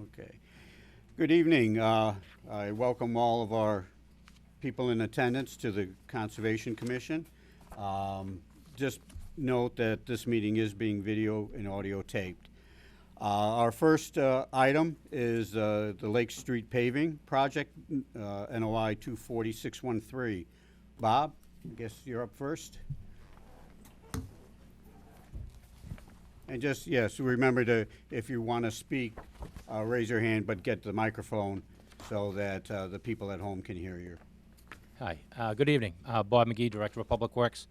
Okay. Good evening. I welcome all of our people in attendance to the Conservation Commission. Just note that this meeting is being video and audio taped. Our first item is the Lake Street Paving Project, NOI 240613. Bob, I guess you're up first. And just, yes, remember to, if you want to speak, raise your hand, but get the microphone so that the people at home can hear you. Hi, good evening. Bob McGee, Director of Public Works.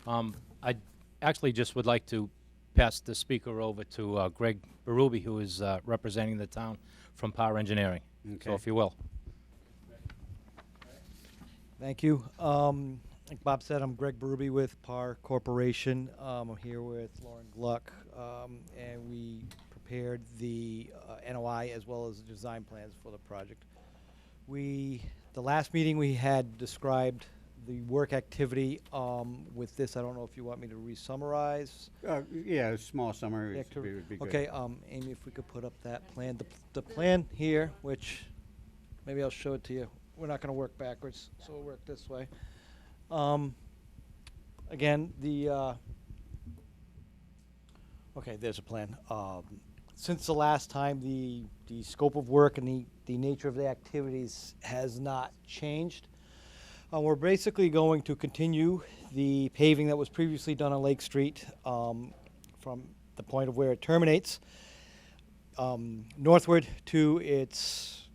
I actually just would like to pass the speaker over to Greg Berube, who is representing the town from Power Engineering. Okay. So if you will. Thank you. Like Bob said, I'm Greg Berube with PAR Corporation. I'm here with Lauren Gluck, and we prepared the NOI as well as the design plans for the project. The last meeting we had described the work activity with this. I don't know if you want me to re-summarize. Yeah, a small summary would be good. Okay, Amy, if we could put up that plan. The plan here, which maybe I'll show it to you. We're not going to work backwards, so we'll work this way. Again, okay, there's a plan. Since the last time, the scope of work and the nature of the activities has not changed. We're basically going to continue the paving that was previously done on Lake Street from the point of where it terminates northward to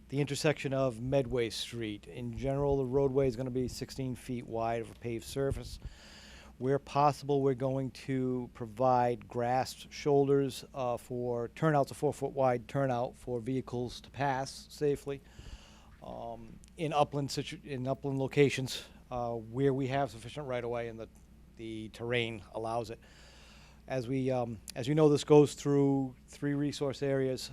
the intersection of Medway Street. In general, the roadway is going to be 16 feet wide of a paved surface. Where possible, we're going to provide grass shoulders for turnouts, a 4-foot wide turnout for vehicles to pass safely in upland locations where we have sufficient right-of-way and the terrain allows it. As you know, this goes through 3 resource areas.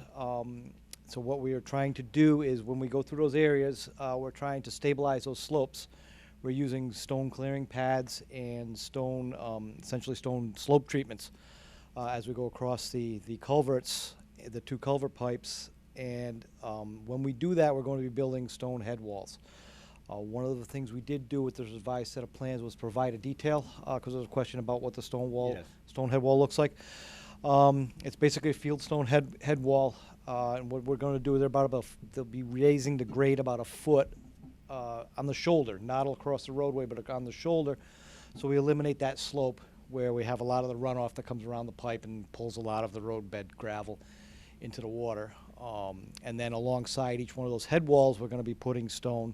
So what we are trying to do is when we go through those areas, we're trying to stabilize those slopes. We're using stone clearing pads and essentially stone slope treatments as we go across the culverts, the 2 culvert pipes. And when we do that, we're going to be building stone head walls. One of the things we did do with this revised set of plans was provide a detail, because there was a question about what the stone head wall looks like. It's basically a field stone head wall. And what we're going to do is they'll be raising the grade about a foot on the shoulder, not across the roadway, but on the shoulder. So we eliminate that slope where we have a lot of the runoff that comes around the pipe and pulls a lot of the roadbed gravel into the water. And then alongside each one of those head walls, we're going to be putting stone.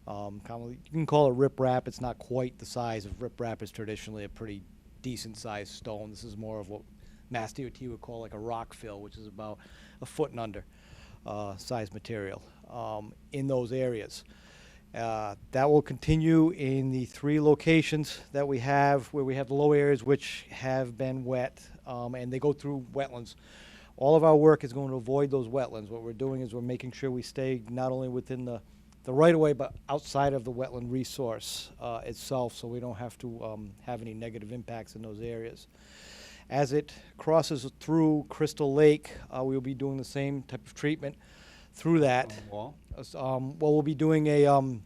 Commonly, you can call it riprap. It's not quite the size of riprap. Is traditionally a pretty decent sized stone. This is more of what Mass DOT would call like a rock fill, which is about a foot and under size material in those areas. That will continue in the 3 locations that we have, where we have the low areas which have been wet, and they go through wetlands. All of our work is going to avoid those wetlands. What we're doing is we're making sure we stay not only within the right-of-way, but outside of the wetland resource itself, so we don't have to have any negative impacts in those areas. As it crosses through Crystal Lake, we will be doing the same type of treatment through that. Wall? Well, we'll be doing I'm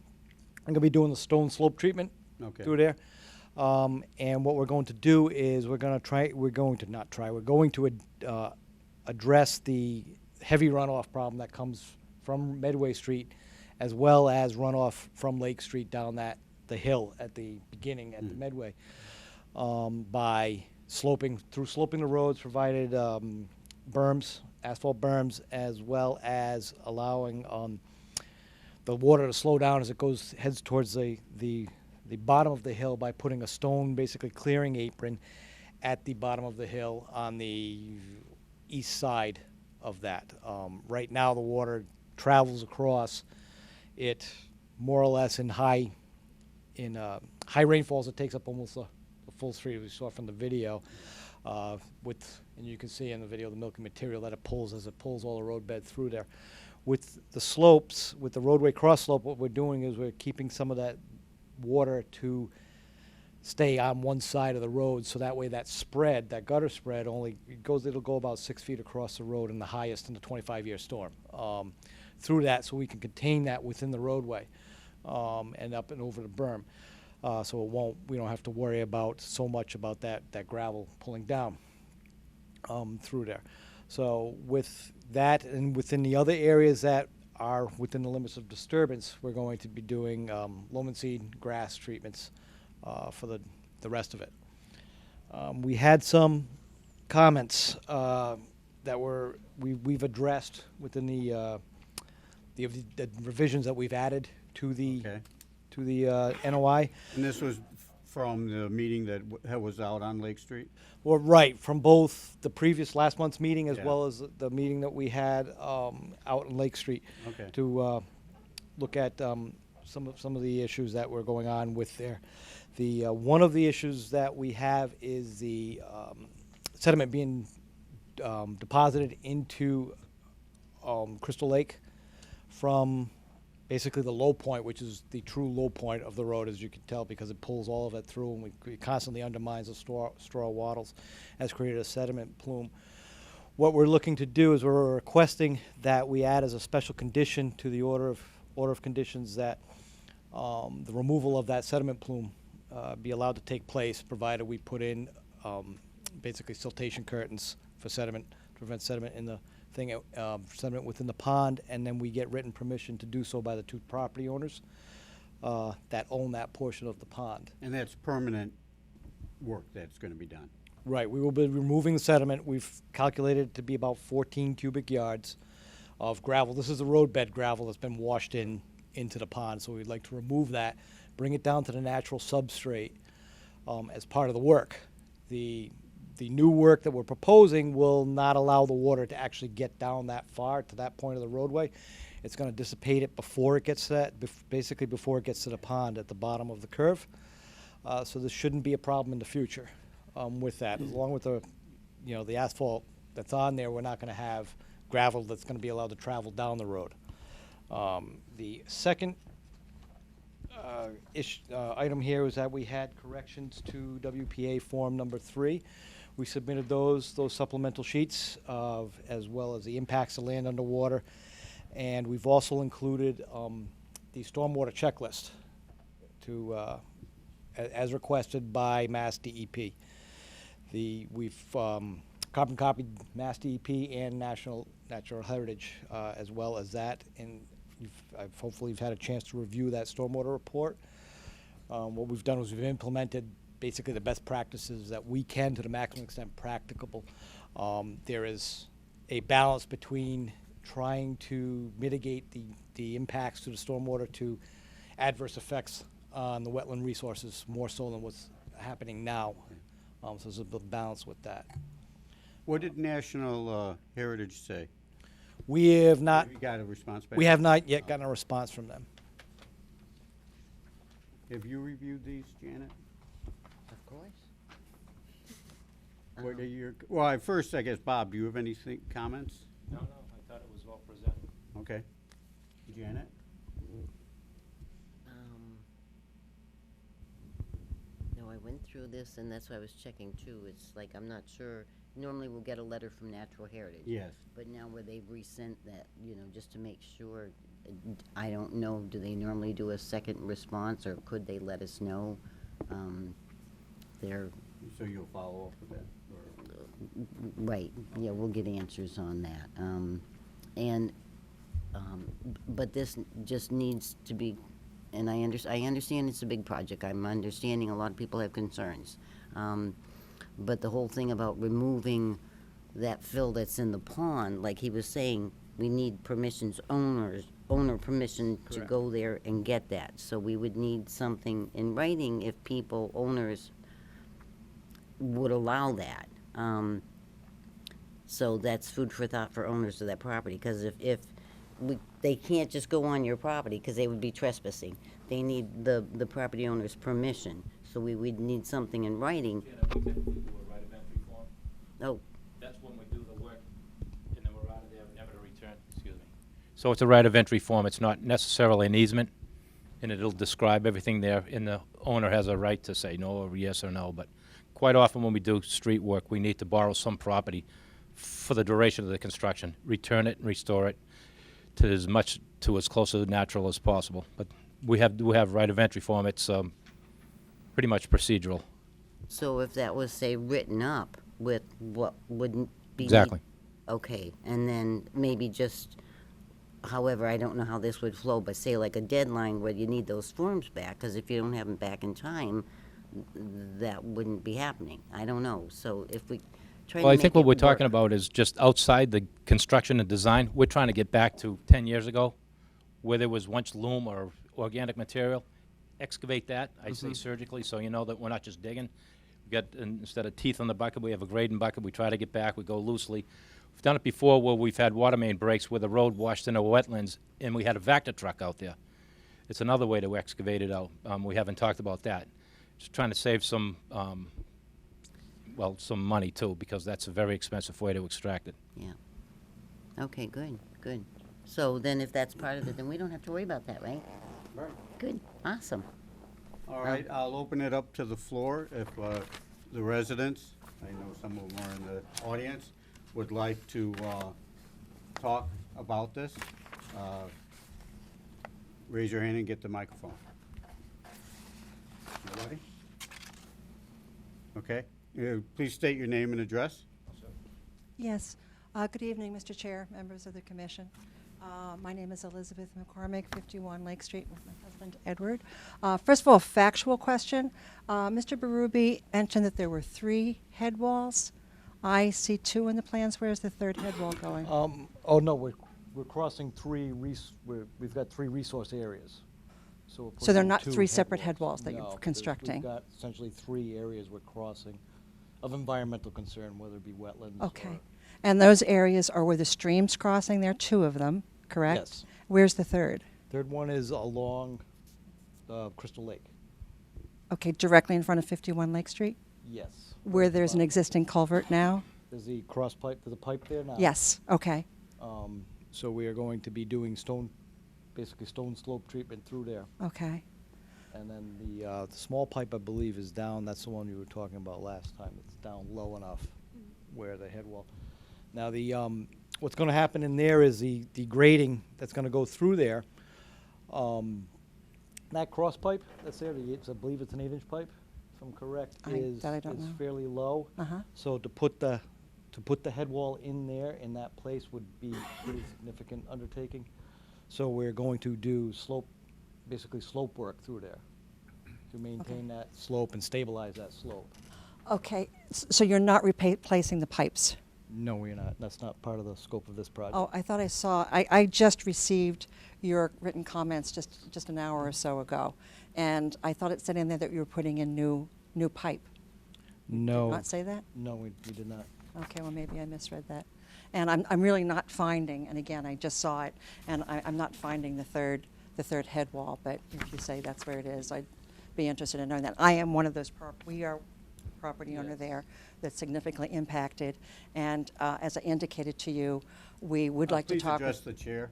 going to be doing the stone slope treatment through there. And what we're going to do is we're going to address the heavy runoff problem that comes from Medway Street, as well as runoff from Lake Street down the hill at the beginning at the Medway by sloping the roads, provided asphalt berms, as well as allowing the water to slow down as it heads towards the bottom of the hill by putting a stone, basically clearing apron at the bottom of the hill on the east side of that. Right now, the water travels across it more or less in high rainfalls. It takes up almost the full street, as we saw from the video. And you can see in the video the milky material that it pulls as it pulls all the roadbed through there. With the slopes, with the roadway cross slope, what we're doing is we're keeping some of that water to stay on one side of the road, so that way that spread, that gutter spread only it'll go about 6 feet across the road in the highest in the 25-year storm. Through that, so we can contain that within the roadway, and up and over the berm. So we don't have to worry about so much about that gravel pulling down through there. So with that, and within the other areas that are within the limits of disturbance, we're going to be doing loam and seed grass treatments for the rest of it. We had some comments that we've addressed within the revisions that we've added to the Okay. NOI. And this was from the meeting that was out on Lake Street? Well, right, from both the previous last month's meeting as Yeah. well as the meeting that we had out in Lake Street. Okay. To look at some of the issues that were going on with there. One of the issues that we have is the sediment being deposited into Crystal Lake from basically the low point, which is the true low point of the road, as you can tell, because it pulls all of it through, and it constantly undermines the straw wattles, has created a sediment plume. What we're looking to do is we're requesting that we add as a special condition to the order of conditions that the removal of that sediment plume be allowed to take place, provided we put in basically siltation curtains for sediment, to prevent sediment in the sediment within the pond, and then we get written permission to do so by the two property owners that own that portion of the pond. And that's permanent work that's going to be done? Right, we will be removing the sediment. We've calculated it to be about 14 cubic yards of gravel. This is the roadbed gravel that's been washed into the pond, so we'd like to remove that, bring it down to the natural substrate as part of the work. The new work that we're proposing will not allow the water to actually get down that far to that point of the roadway. It's going to dissipate it before it gets basically before it gets to the pond at the bottom of the curve. So this shouldn't be a problem in the future with that. Along with the asphalt that's on there, we're not going to have gravel that's going to be allowed to travel down the road. The second item here was that we had corrections to WPA form number 3. We submitted those supplemental sheets as well as the impacts of land underwater, and we've also included the stormwater checklist as requested by Mass DEP. We've carbon copied Mass DEP and National Natural Heritage as well as that, and hopefully you've had a chance to review that stormwater report. What we've done is we've implemented basically the best practices that we can to the maximum extent practicable. There is a balance between trying to mitigate the impacts to the stormwater to adverse effects on the wetland resources more so than what's happening now. So there's a balance with that. What did National Heritage say? We have not. You got a response back? We have not yet gotten a response from them. Have you reviewed these, Janet? Of course. What are your, well, first, I guess, Bob, do you have anything, comments? No, I thought it was well presented. Okay. Janet? No, I went through this, and that's why I was checking too. It's like, I'm not sure, normally we'll get a letter from Natural Heritage. Yes. But now where they've resent that, just to make sure, I don't know, do they normally do a second response, or could they let us know? They're, So you'll follow up with that? Or- right, yeah, we'll get answers on that. But this just needs to be, and I understand it's a big project. I'm understanding a lot of people have concerns. But the whole thing about removing that fill that's in the pond, like he was saying, we need owner permission to Correct. go there and get that. So we would need something in writing if owners would allow that. So that's food for thought for owners of that property, because if they can't just go on your property, because they would be trespassing. They need the property owner's permission. So we would need something in writing. We typically do a right of entry form. Oh, That's when we do the work, and then we're out of there, never to return, excuse me. So it's a right of entry form, it's not necessarily an easement. and it'll describe everything there, and the owner has a right to say no or yes or no. But quite often when we do street work, we need to borrow some property for the duration of the construction, return it and restore it to as close to natural as possible. But we have right of entry for them. It's pretty much procedural. So if that was, say, written up with what wouldn't be. Exactly. Okay, and then maybe just, however, I don't know how this would flow, but say like a deadline where you need those forms back, because if you don't have them back in time, that wouldn't be happening. I don't know. So if we try Well, to I make think what it we're talking work- about is just outside the construction and design. We're trying to get back to 10 years ago, where there was once loam or organic material. Excavate that, I say surgically, so you know that we're not just digging. We got, instead of teeth on the bucket, we have a grading bucket. We try to get back, we go loosely. We've done it before where we've had water main breaks where the road washed into wetlands, and we had a Vector truck out there. It's another way to excavate it out. We haven't talked about that. Just trying to save some, some money too, because that's a very expensive way to extract it. Yeah. Okay, good, good. So then if that's part of it, then we don't have to worry about that, right? Right. Good, awesome. All right, I'll open it up to the floor if the residents, I know some of them are in the audience, would like to talk about this. Raise your hand and get the microphone. Nobody? Okay. Please state your name and address. Yes. Good evening, Mr. Chair, members of the commission. My name is Elizabeth McCormick, 51 Lake Street, with my husband, Edward. First of all, factual question. Mr. Berube mentioned that there were 3 head walls. I see 2 in the plans. Where's the 3rd head wall going? Oh, no, we're crossing we've got 3 resource areas. So we're So they're putting not 2 3 separate head walls that No, you're but constructing? We've got essentially 3 areas we're crossing of environmental concern, whether it be wetlands Okay. or. And those areas are where the stream's crossing? There are 2 of them, correct? Yes. Where's the 3rd? 3rd one is along Crystal Lake. Okay, directly in front of 51 Lake Street? Yes. Where there's an existing culvert now? There's the cross pipe, there's a pipe there now. Yes, okay. So we are going to be doing basically stone slope treatment through there. Okay. And then the small pipe, I believe, is down. That's the one you were talking about last time. It's down low enough where the head wall. Now, what's going to happen in there is the grading that's going to go through there. That cross pipe that's there, I believe it's an 8-inch pipe, if I'm correct, is that I don't know. fairly low. Uh-huh. So to put the head wall in there, in that place, would be a pretty significant undertaking. So we're going to do basically slope work through there to maintain that slope and stabilize that slope. Okay, so you're not replacing the pipes? No, we're not. That's not part of the scope of this project. Oh, I thought I saw, I just received your written comments just an hour or so ago, and I thought it said in there that you were putting in new pipe. No. Did not say that? No, we did not. Okay, well, maybe I misread that. And I'm really not finding, and again, I just saw it, and I'm not finding the third head wall, but if you say that's where it is, I'd be interested in knowing that. I am one of those, we are property owner Yes. there that's significantly impacted, and as I indicated to you, we would like to talk. Please address the chair.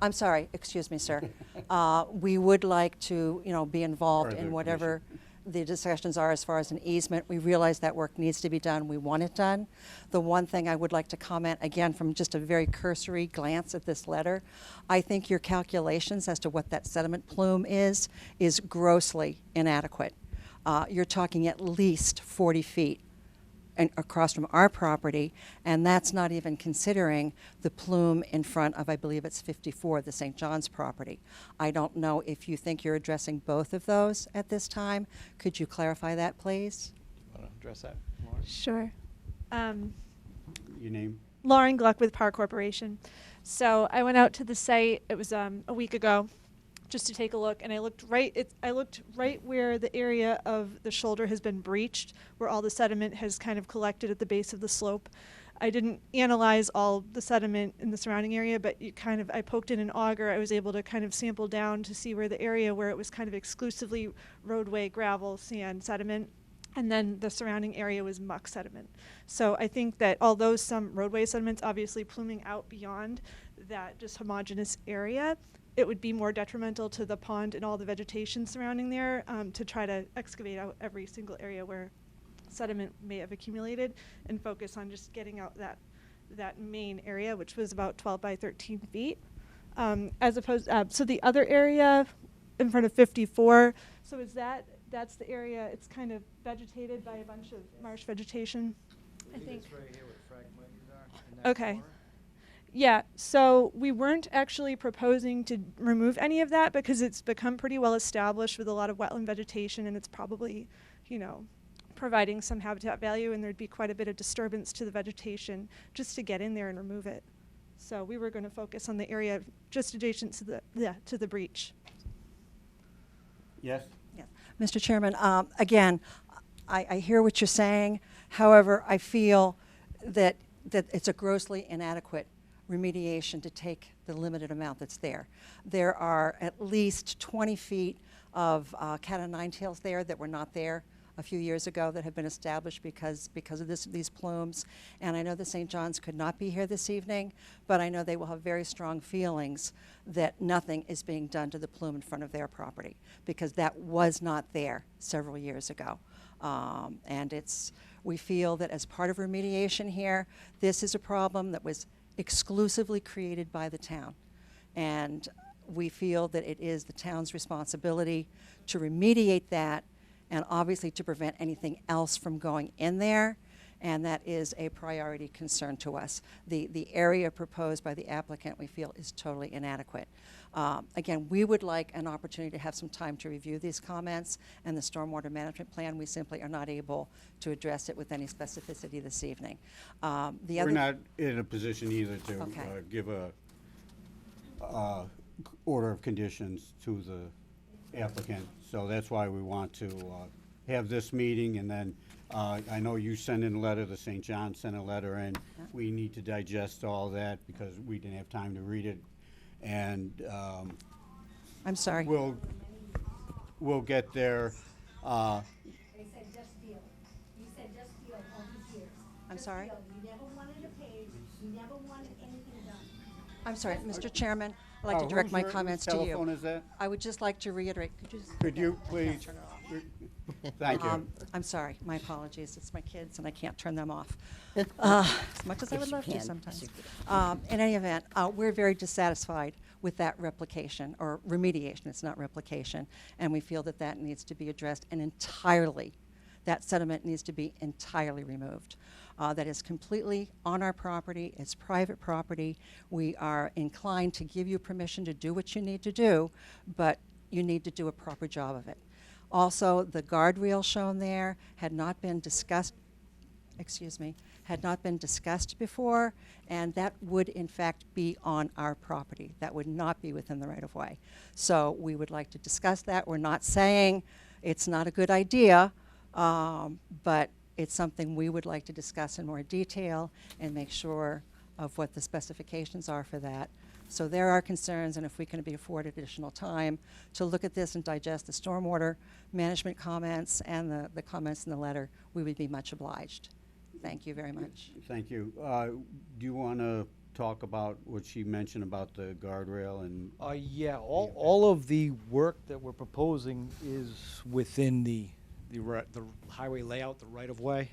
I'm sorry, excuse me, sir. We would like to, be involved Further in whatever the discussions are as far as an easement. We realize that work needs to be done. We want it done. The one thing I would like to comment, again, from just a very cursory glance at this letter, I think your calculations as to what that sediment plume is grossly inadequate. You're talking at least 40 feet and across from our property, and that's not even considering the plume in front of, I believe it's 54, the St. John's property. I don't know if you think you're addressing both of those at this time. Could you clarify that, please? Want to address that, Lauren? Sure. Your name? Lauren Gluck with Park Corporation. So I went out to the site. It was a week ago, just to take a look, and I looked right where the area of the shoulder has been breached, where all the sediment has kind of collected at the base of the slope. I didn't analyze all the sediment in the surrounding area, but I poked in an auger. I was able to kind of sample down to see where the area where it was kind of exclusively roadway, gravel, sand, sediment, and then the surrounding area was muck sediment. So I think that although some roadway sediments obviously pluming out beyond that just homogeneous area, it would be more detrimental to the pond and all the vegetation surrounding there, to try to excavate out every single area where sediment may have accumulated and focus on just getting out that main area, which was about 12 by 13 feet. As opposed, so the other area in front of 54, so that's the area, it's kind of vegetated by a bunch of marsh vegetation, I think. It's right here where the fragmites are. in that Okay. corner. Yeah, so we weren't actually proposing to remove any of that because it's become pretty well established with a lot of wetland vegetation, and it's probably, providing some habitat value, and there'd be quite a bit of disturbance to the vegetation just to get in there and remove it. So we were going to focus on the area just adjacent to the breach. Yes? Yes. Mr. Chairman, again, I hear what you're saying. However, I feel that it's a grossly inadequate remediation to take the limited amount that's there. There are at least 20 feet of cat o' nine tails there that were not there a few years ago that have been established because of these plumes. And I know the St. John's could not be here this evening, but I know they will have very strong feelings that nothing is being done to the plume in front of their property, because that was not there several years ago. And we feel that as part of remediation here, this is a problem that was exclusively created by the town. And we feel that it is the town's responsibility to remediate that, and obviously to prevent anything else from going in there, and that is a priority concern to us. The area proposed by the applicant, we feel, is totally inadequate. Again, we would like an opportunity to have some time to review these comments and the stormwater management plan. We simply are not able to address it with any specificity this evening. We're not in a position either to Okay. give a order of conditions to the applicant, so that's why we want to have this meeting, and then I know you sent in a letter, the St. John sent a letter in. We need to digest all that because we didn't have time to read it, and I'm sorry. we'll get there. They said just deal. You said just deal all these years. I'm Just sorry? deal. You never wanted a page, you never wanted anything done. I'm sorry, Mr. Chairman, I'd like to Oh, direct my whose comments to telephone you. is that? I would just like to reiterate, Could you please? turn it off. Thank you. I'm sorry, my apologies, it's my kids and I can't turn them off, as much as I Yes, would you love to can. sometimes. Yes, you In any event, we're very dissatisfied with that replication, or remediation, it's not replication, and we feel that that needs to be addressed, and that sediment needs to be entirely removed. That is completely on our property, it's private property. We are inclined to give you permission to do what you need to do, but you need to do a proper job of it. Also, the guardrail shown there had not been discussed before, and that would in fact be on our property. That would not be within the right-of-way. So we would like to discuss that. We're not saying it's not a good idea, but it's something we would like to discuss in more detail and make sure of what the specifications are for that. So there are concerns, and if we can be afforded additional time to look at this and digest the stormwater management comments and the comments in the letter, we would be much obliged. Thank you very much. Thank you. Do you want to talk about what she mentioned about the guardrail and? Yeah, all of the work that we're proposing is within the highway layout, the right-of-way.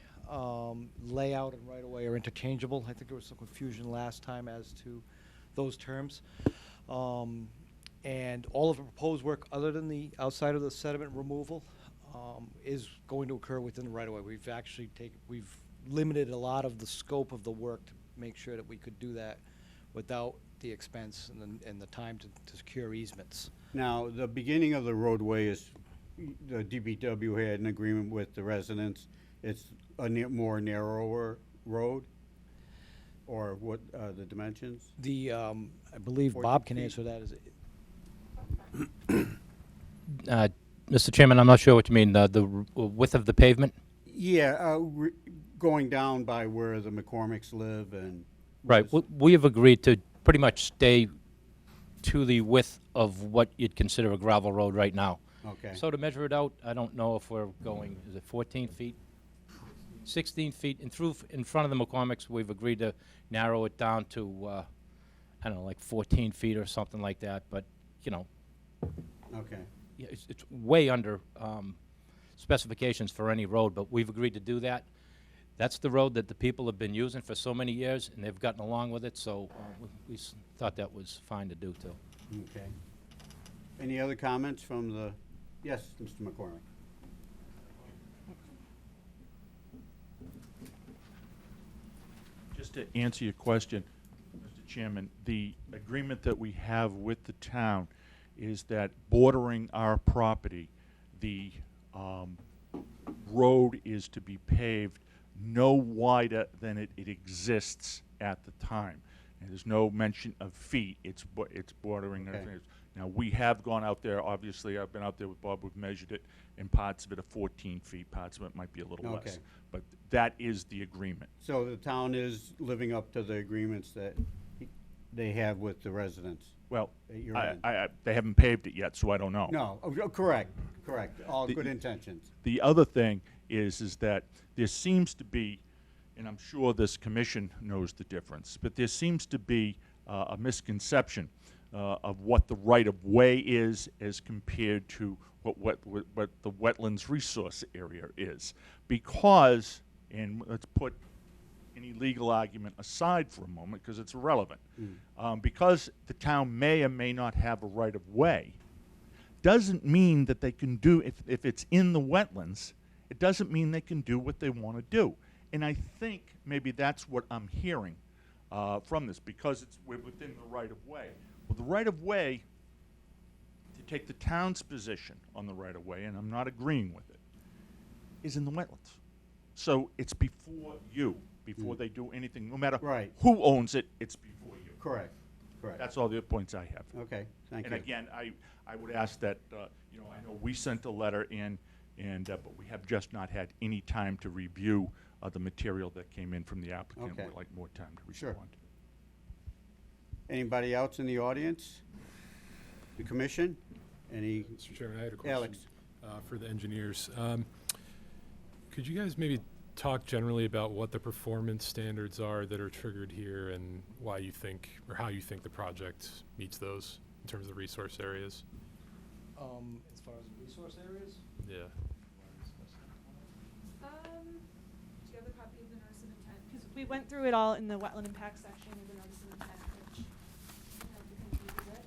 Layout and right-of-way are interchangeable. I think there was some confusion last time as to those terms. And all of the proposed work, other than the outside of the sediment removal, is going to occur within the right-of-way. We've limited a lot of the scope of the work to make sure that we could do that without the expense and the time to secure easements. Now, the beginning of the roadway is, the DPW had an agreement with the residents. It's a more narrower road? Or what, the dimensions? I believe 14 Bob can feet. answer that. Mr. Chairman, I'm not sure what you mean, the width of the pavement? Yeah, going down by where the McCormicks live and. Right, we have agreed to pretty much stay to the width of what you'd consider a gravel road right now. Okay. So to measure it out, I don't know if we're going, is it 14 feet? 16 feet, and in front of the McCormicks, we've agreed to narrow it down to, I don't know, like 14 feet or something like that, but you know, Okay. yeah, it's way under specifications for any road, but we've agreed to do that. That's the road that the people have been using for so many years, and they've gotten along with it, so we thought that was fine to do, too. Okay. Any other comments from the, yes, Mr. McCormick? Just to answer your question, Mr. Chairman, the agreement that we have with the town is that bordering our property, the road is to be paved no wider than it exists at the time. And there's no mention of feet, it's bordering. Okay. Everything. Now, we have gone out there, obviously, I've been out there with Bob, we've measured it, and parts of it are 14 feet, parts of it might be a little Okay. less. But that is the agreement. So the town is living up to the agreements that they have with the residents? Well, At your end. they haven't paved it yet, so I don't know. No, correct, all The- good intentions. The other thing is that there seems to be, and I'm sure this commission knows the difference, but there seems to be a misconception of what the right-of-way is as compared to what the wetlands resource area is. Because, and let's put any legal argument aside for a moment because it's irrelevant, because the town may or may not have a right-of-way, doesn't mean that they can do, if it's in the wetlands, it doesn't mean they can do what they want to do. And I think maybe that's what I'm hearing from this, because we're within the right-of-way. Well, the right-of-way, to take the town's position on the right-of-way, and I'm not agreeing with it, is in the wetlands. So it's before you, before they do anything, no matter Right. who owns it, it's before you. Correct. That's all the points I have. Okay, thank you. And again, I would ask that, you know, I know we sent a letter in, but we have just not had any time to review the material that came in from the applicant. Okay. We'd like more time to Sure. respond. Anybody else in the audience? The commission? Any? Mr. Chairman, I had a question. Alex. For the engineers. Could you guys maybe talk generally about what the performance standards are that are triggered here and why you think, or how you think the project meets those in terms of the resource areas? As far as resource areas? Yeah. Do you have a copy of the notice of intent? Because we went through it all in the wetland impact section of the notice of intent, which I hope you can read it.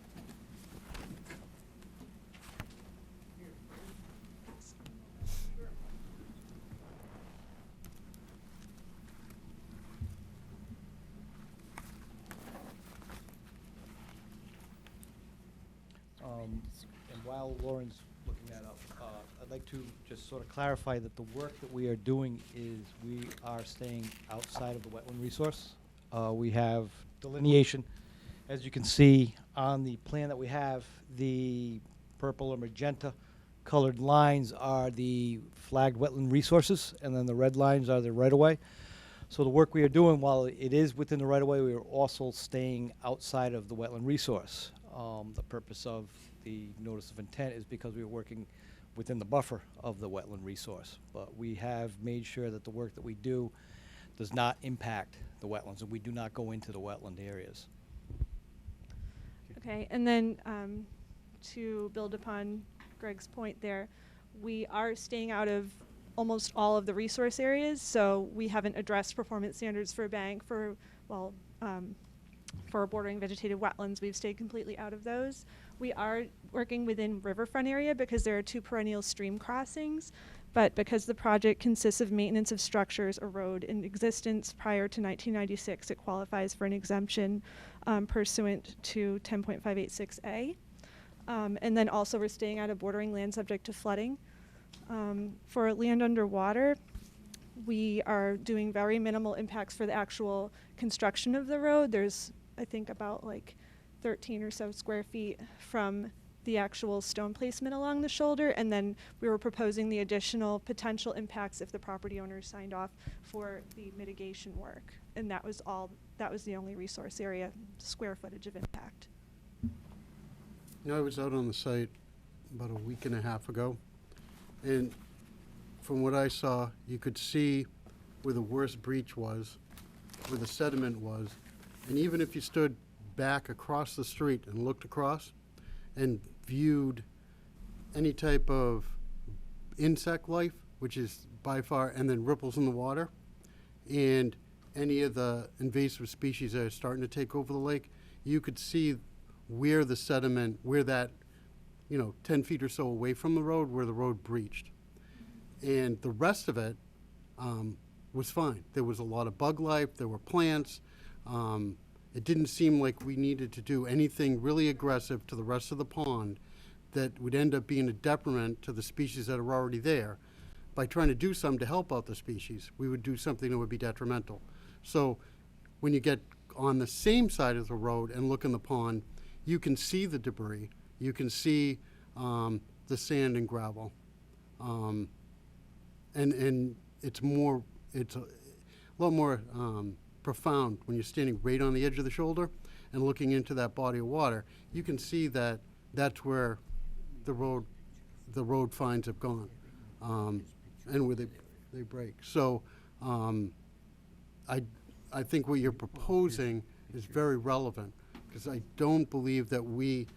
And while Lauren's looking that up, I'd like to just sort of clarify that the work that we are doing is we are staying outside of the wetland resource. We have delineation. As you can see on the plan that we have, the purple or magenta colored lines are the flagged wetland resources, and then the red lines are the right-of-way. So the work we are doing, while it is within the right-of-way, we are also staying outside of the wetland resource. The purpose of the notice of intent is because we are working within the buffer of the wetland resource. But we have made sure that the work that we do does not impact the wetlands, and we do not go into the wetland areas. Okay, and then to build upon Greg's point there, we are staying out of almost all of the resource areas, so we haven't addressed performance standards for a bank for bordering vegetated wetlands. We've stayed completely out of those. We are working within riverfront area because there are 2 perennial stream crossings, but because the project consists of maintenance of structures, a road in existence prior to 1996, it qualifies for an exemption pursuant to 10.586A. And then also we're staying out of bordering land subject to flooding. For land underwater, we are doing very minimal impacts for the actual construction of the road. There's, I think, about like 13 or so square feet from the actual stone placement along the shoulder, and then we were proposing the additional potential impacts if the property owners signed off for the mitigation work. And that was the only resource area square footage of impact. You know, I was out on the site about a week and a half ago, and from what I saw, you could see where the worst breach was, where the sediment was, and even if you stood back across the street and looked across, and viewed any type of insect life, which is by far, and then ripples in the water, and any of the invasive species that are starting to take over the lake, you could see where the sediment, where that, 10 feet or so away from the road, where the road breached. And the rest of it was fine. There was a lot of bug life, there were plants. It didn't seem like we needed to do anything really aggressive to the rest of the pond that would end up being a detriment to the species that are already there. By trying to do something to help out the species, we would do something that would be detrimental. So when you get on the same side of the road and look in the pond, you can see the debris. You can see the sand and gravel. And it's a lot more profound when you're standing right on the edge of the shoulder and looking into that body of water. You can see that that's where the road fines have gone, and where they break. So I think what you're proposing is very relevant, because I don't believe that we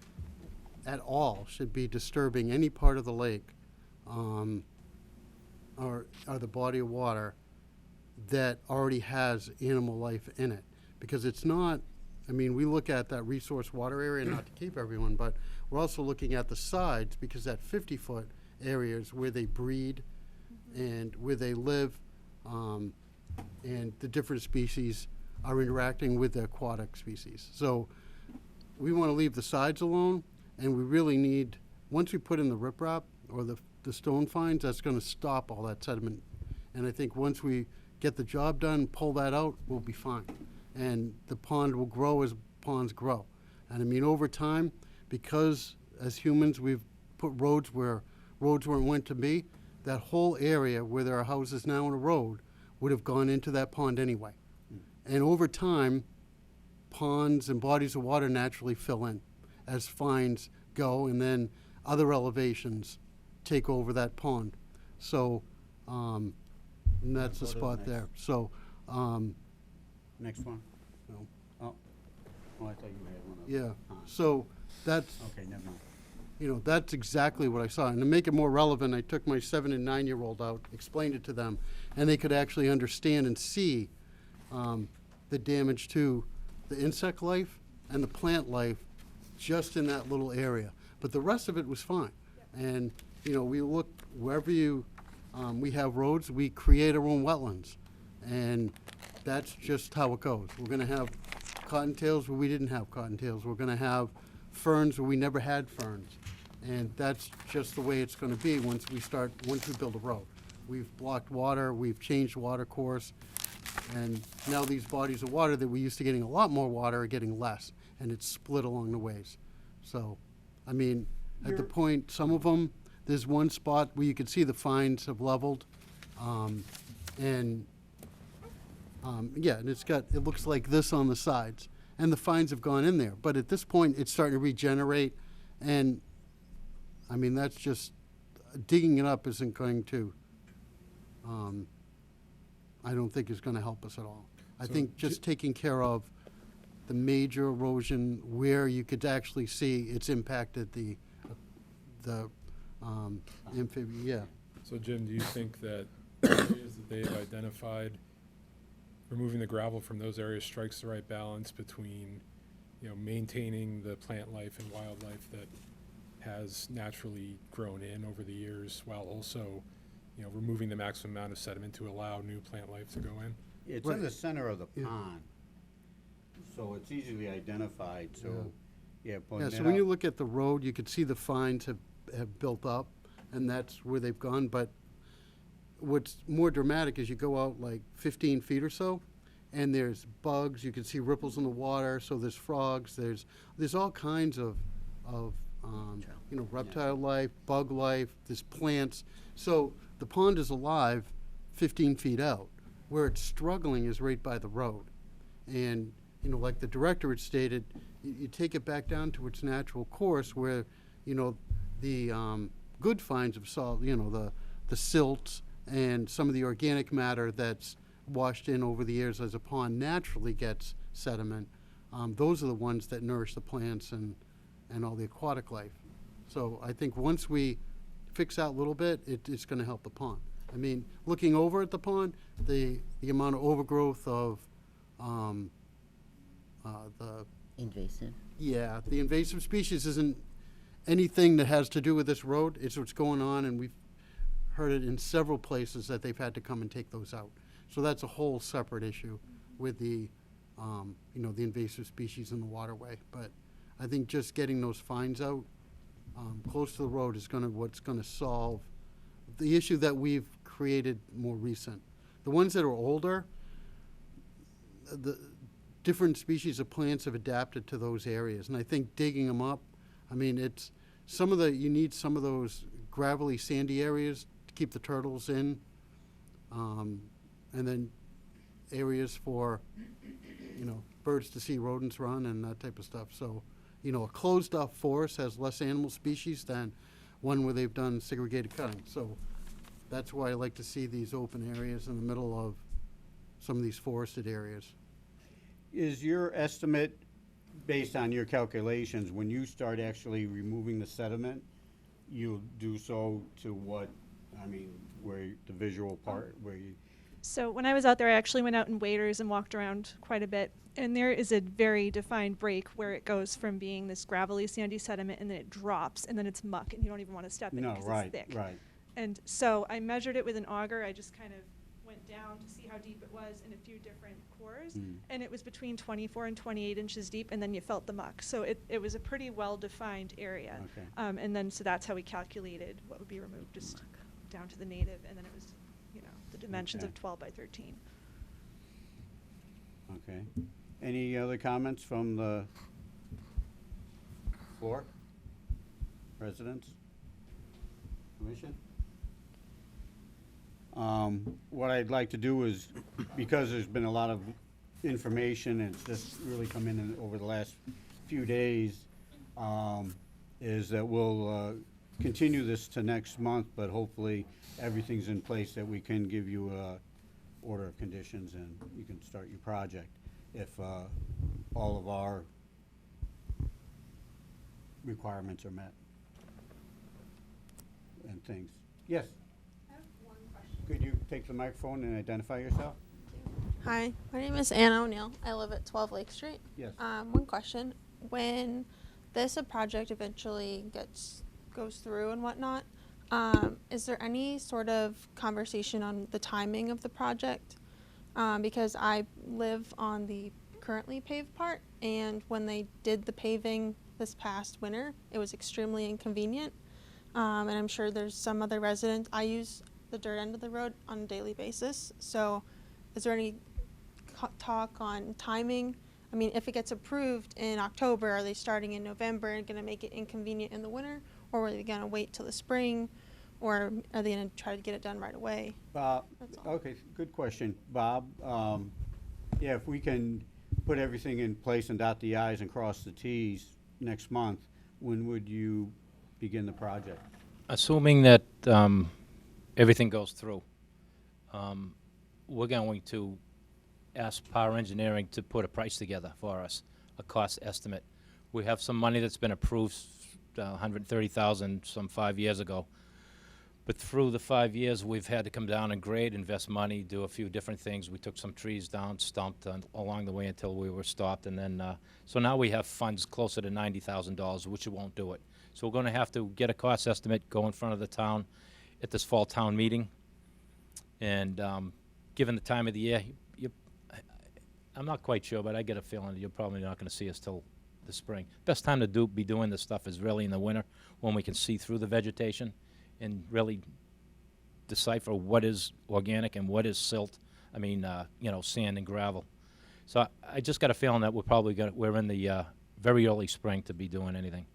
at all should be disturbing any part of the lake or the body of water that already has animal life in it. Because it's not, we look at that resource water area, not to keep everyone, but we're also looking at the sides, because that 50-foot area is where they breed and where they live, and the different species are interacting with the aquatic species. So we want to leave the sides alone, and we really need, once we put in the riprap or the stone fines, that's going to stop all that sediment. And I think once we get the job done, pull that out, we'll be fine. And the pond will grow as ponds grow. And over time, because as humans we've put roads where roads weren't meant to be, that whole area where there are houses now on a road would have gone into that pond anyway. And over time, ponds and bodies of water naturally fill in as fines go, and then other elevations take over that pond. So, and that's the Go to the spot next. there. So, Next one? No. Oh, I thought you had one of yeah, ponds. so that's, Okay, never mind. that's exactly what I saw. And to make it more relevant, I took my 7 and 9-year-old out, explained it to them, and they could actually understand and see the damage to the insect life and the plant life just in that little area. But the rest of it was fine. And, we look wherever we have roads, we create our own wetlands. And that's just how it goes. We're going to have cottontails where we didn't have cottontails. We're going to have ferns where we never had ferns. And that's just the way it's going to be once we build a road. We've blocked water, we've changed water course, and now these bodies of water that we used to getting a lot more water are getting less, and it's split along the ways. So, at the point, some of them, there's one spot where you can see the fines have leveled, and it looks like this on the sides, and the fines have gone in there. But at this point, it's starting to regenerate, and that's just, digging it up isn't going to, I don't think is going to help us at all. I So think just taking care of the major erosion where you could actually see it's impacted the amphibian, yeah. So Jim, do you think that areas that they've identified, removing the gravel from those areas strikes the right balance between, maintaining the plant life and wildlife that has naturally grown in over the years, while also, removing the maximum amount of sediment to allow new plant life to go in? It's Right. in the center of the Yeah. pond, so it's easily identified, so, yeah, Yeah, pointing so it when you out. look at the road, you could see the fines have built up, and that's where they've gone. But what's more dramatic is you go out like 15 feet or so, and there's bugs, you can see ripples in the water, so there's frogs, there's all kinds of reptile life, bug life, there's plants. So the pond is alive 15 feet out. Where it's struggling is right by the road. And, like the director had stated, you take it back down to its natural course where, the good fines of salt, the silts and some of the organic matter that's washed in over the years as a pond naturally gets sediment. Those are the ones that nourish the plants and and all the aquatic life. So I think once we fix that a little bit, it's going to help the pond. I mean, looking over at the pond, the amount of overgrowth of the Invasive. the invasive species isn't anything that has to do with this road. It's what's going on, and we've heard it in several places that they've had to come and take those out. So that's a whole separate issue with the, the invasive species in the waterway. But I think just getting those fines out close to the road is what's gonna solve the issue that we've created more recent. The ones that are older, the different species of plants have adapted to those areas, and I think digging them up, I mean, you need some of those gravelly, sandy areas to keep the turtles in, and then areas for, birds to see rodents run and that type of stuff. So, a closed-off forest has less animal species than one where they've done segregated cutting. So that's why I like to see these open areas in the middle of some of these forested areas. Is your estimate, based on your calculations, when you start actually removing the sediment, you'll do so to what, where the visual part, where you, So when I was out there, I actually went out in waders and walked around quite a bit. And there is a very defined break where it goes from being this gravelly, sandy sediment, and then it drops, and then it's muck, and you don't even want to step in no, because right, it's thick. right. And so I measured it with an auger. I just kind of went down to see how deep it was in a few different cores, and it was between 24 and 28 inches deep, and then you felt the muck. So it was a pretty well-defined area. Okay. And then so that's how we calculated what would be removed, just down to the native, and then it was, the dimensions Okay. of 12 by 13. Okay. Any other comments from the floor? Residents? Commission? What I'd like to do is, because there's been a lot of information, and it's just really come in over the last few days, is that we'll continue this to next month, but hopefully everything's in place that we can give you a order of conditions and you can start your project if all of our requirements are met and things. Yes? I have one question. Could you take the microphone and identify yourself? Hi, my name is Anna O'Neill. I live at 12 Lake Street. Yes. One question. When this project eventually goes through and whatnot, is there any sort of conversation on the timing of the project? Because I live on the currently paved part, and when they did the paving this past winter, it was extremely inconvenient. And I'm sure there's some other residents. I use the dirt end of the road on a daily basis. So is there any talk on timing? I mean, if it gets approved in October, are they starting in November and going to make it inconvenient in the winter? Or are they going to wait till the spring? Or are they going to try to get it done right away? Bob, That's all. okay, good question. Bob, yeah, if we can put everything in place and dot the i's and cross the t's next month, when would you begin the project? Assuming that everything goes through, we're going to ask Power Engineering to put a price together for us, a cost estimate. We have some money that's been approved, $130,000 some 5 years ago. But through the 5 years, we've had to come down and grade, invest money, do a few different things. We took some trees down, stumped along the way until we were stopped. And then, so now we have funds closer to $90,000, which won't do it. So we're going to have to get a cost estimate, go in front of the town at this fall town meeting. And given the time of the year, I'm not quite sure, but I get a feeling that you're probably not going to see us till the spring. Best time to be doing this stuff is really in the winter, when we can see through the vegetation and really decipher what is organic and what is silt. I mean, sand and gravel. So I just got a feeling that we're in the very early spring to be doing anything.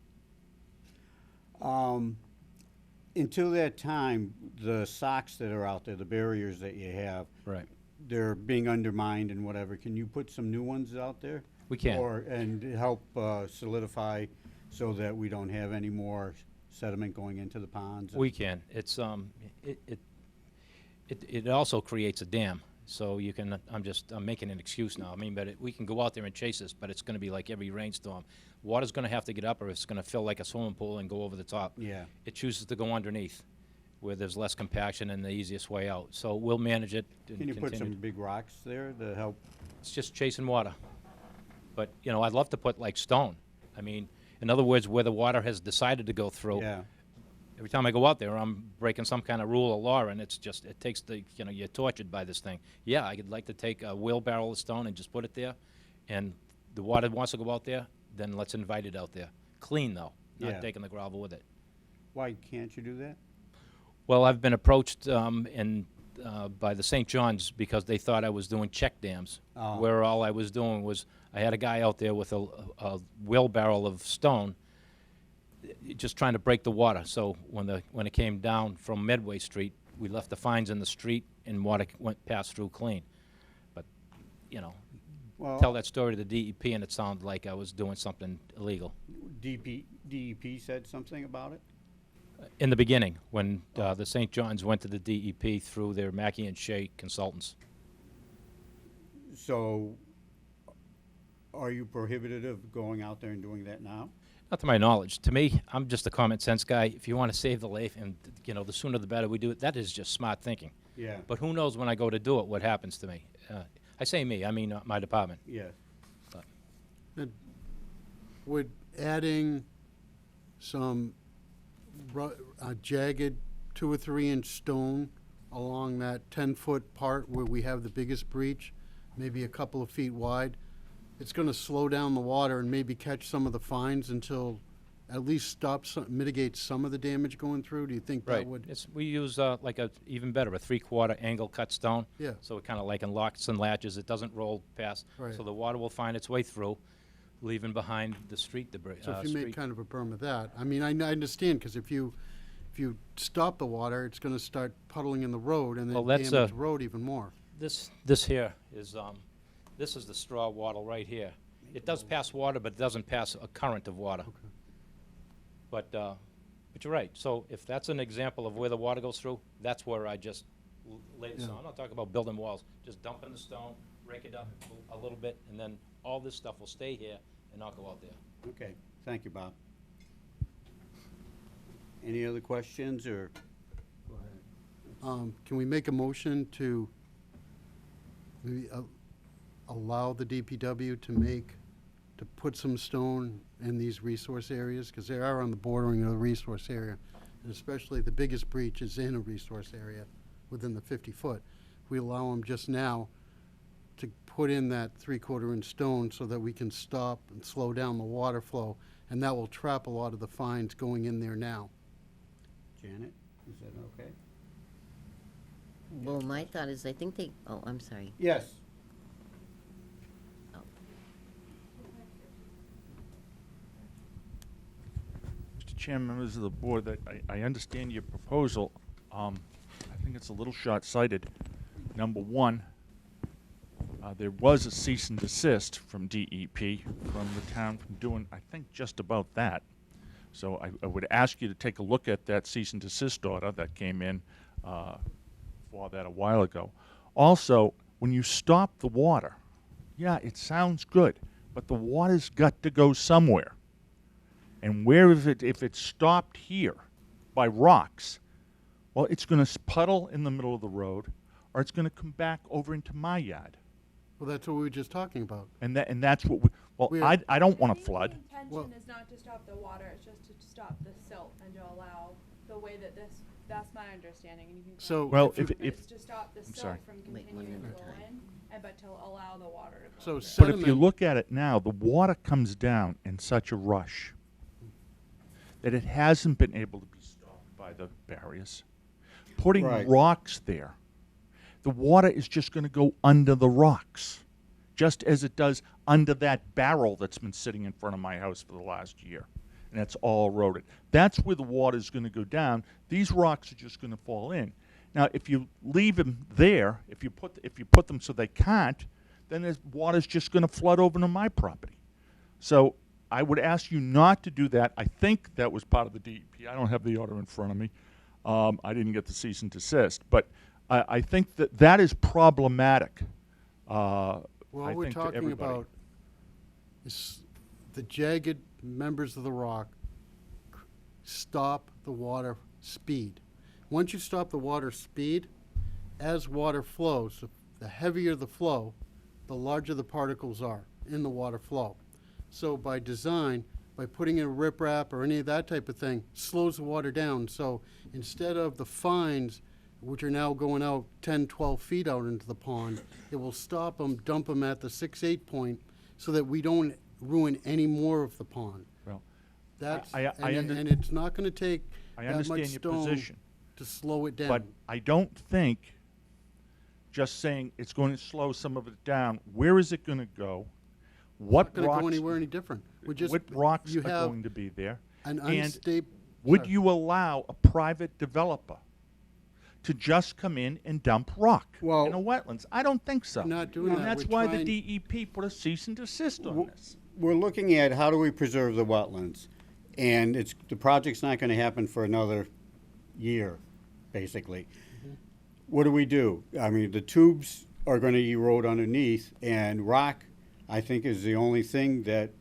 Until that time, the socks that are out there, the barriers that you have, Right. they're being undermined and whatever. Can you put some new ones out there? We can. And help solidify so that we don't have any more sediment going into the ponds? We can. It's it also creates a dam. So you can, I'm making an excuse now. I mean, but we can go out there and chase this, but it's gonna be like every rainstorm. Water's gonna have to get up or it's gonna fill like a swimming pool and go over the top. Yeah. It chooses to go underneath, where there's less compaction and the easiest way out. So we'll manage it and Can you put continue. some big rocks there to help? It's just chasing water. But, you know, I'd love to put like stone. I mean, in other words, where the water has decided to go through. Yeah. Every time I go out there, I'm breaking some kind of rule or law, and it's just, it takes the, you know, you're tortured by this thing. Yeah, I'd like to take a wheelbarrow of stone and just put it there, and the water wants to go out there, then let's invite it out there. Clean, though, Yeah. not taking the gravel with it. Why can't you do that? Well, I've been approached by the St. John's because they thought I was doing check dams, Oh. where all I was doing was, I had a guy out there with a wheelbarrow of stone, just trying to break the water. So when it came down from Medway Street, we left the fines in the street and water passed through clean. But, you know, Well, tell that story to the DEP and it sounded like I was doing something illegal. DEP said something about it? In the beginning, when the St. John's went to the DEP through their Mackey and Shea consultants. So are you prohibited of going out there and doing that now? Not to my knowledge. To me, I'm just a common sense guy. If you want to save the life, and you know, the sooner the better we do it, that is just smart thinking. Yeah. But who knows when I go to do it, what happens to me? I say me, I mean my department. Yes. Would adding some jagged 2 or 3 inch stone along that 10-foot part where we have the biggest breach, maybe a couple of feet wide, it's going to slow down the water and maybe catch some of the fines until at least mitigate some of the damage going through? Do you think that Right. would? We use like even better, a 3/4 angle cut stone. Yeah. So it kind of like unlocks and latches. It doesn't roll past. Right. So the water will find its way through, leaving behind the street debris. So if you make kind of a berm of that, I mean, I understand, because if you stop the water, it's going to start puddling in the road and Well, then that's, damage the road even more. This here is this is the straw wattle right here. It does pass water, but it doesn't pass a current of water. Okay. But you're right. So if that's an example of where the water goes through, that's where I just lay the Yeah. stone. I'm not talking about building walls. Just dump in the stone, rake it up a little bit, and then all this stuff will stay here and not go out there. Okay, thank you, Bob. Any other questions, or? Go ahead. Can we make a motion to maybe allow the DPW to put some stone in these resource areas? Because they are on the bordering of the resource area, and especially the biggest breach is in a resource area within the 50-foot. We allow them just now to put in that 3/4 inch stone so that we can stop and slow down the water flow, and that will trap a lot of the fines going in there now. Janet, is that okay? Well, my thought is, I think I'm sorry. Yes. Mr. Chairman, members of the board, that I understand your proposal. I think it's a little short-sighted. Number one, there was a cease and desist from DEP from the town from doing, I think, just about that. So I would ask you to take a look at that cease and desist order that came in for that a while ago. Also, when you stop the water, yeah, it sounds good, but the water's got to go somewhere. And where if it's stopped here by rocks, well, it's going to puddle in the middle of the road, or it's going to come back over into my yard. Well, that's what we were just talking about. And that's what I don't want to flood. The Well- intention is not to stop the water, it's just to stop the silt and to allow the way that that's my understanding, and you can. So- Well, correct me, if- but if- it's to stop the I'm silt sorry. from Wait, one continuing at to a go time. in, but to allow the water to go. So out there. But if you sediment- look at it now, the water comes down in such a rush that it hasn't been able to be stopped by the barriers. Putting Right. rocks there, the water is just going to go under the rocks, just as it does under that barrel that's been sitting in front of my house for the last year, and that's all eroded. That's where the water is going to go down. These rocks are just going to fall in. Now, if you leave them there, if you put them so they can't, then the water's just going to flood over to my property. So I would ask you not to do that. I think that was part of the DEP. I don't have the order in front of me. I didn't get the cease and desist. But I think that that is problematic. Well, I all we're think to talking everybody. about is the jagged members of the rock stop the water speed. Once you stop the water speed, as water flows, the heavier the flow, the larger the particles are in the water flow. So by design, by putting in a riprap or any of that type of thing, slows the water down. So instead of the fines, which are now going out 10, 12 feet out into the pond, it will stop them, dump them at the 6-8 point so that we don't ruin any more of the pond. Well, That's, I and it's not gonna take I that much understand your stone position, to slow it down. but I don't think just saying it's going to slow some of it down. Where is it going to go? What It's not gonna rocks? go anywhere any different. We're just, what rocks you are have going to be there? an And unstable. would you allow a private developer to just come in and dump rock Well- in a wetlands? I don't think so. We're not doing And that. that's We're why trying- the DEP put a cease and desist on this. We're looking at how do we preserve the wetlands? And the project's not gonna happen for another year, basically. What do? I mean, the tubes are gonna erode underneath, and rock, I think, is the only thing that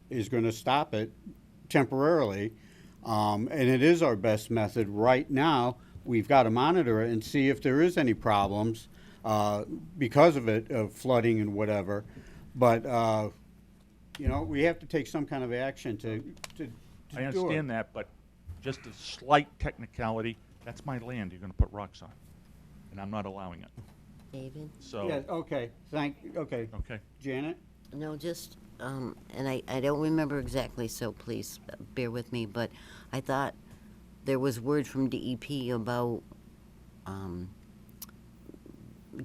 is gonna stop it temporarily. And it is our best method right now. We've gotta monitor it and see if there is any problems, because of it, of flooding and whatever. But, you know, we have to take some kind of action to do it. I understand that, but just a slight technicality, that's my land you're going to put rocks on, and I'm not allowing it. David? So, Yeah, okay, okay. okay. Janet? No, just, and I don't remember exactly, so please bear with me, but I thought there was word from DEP about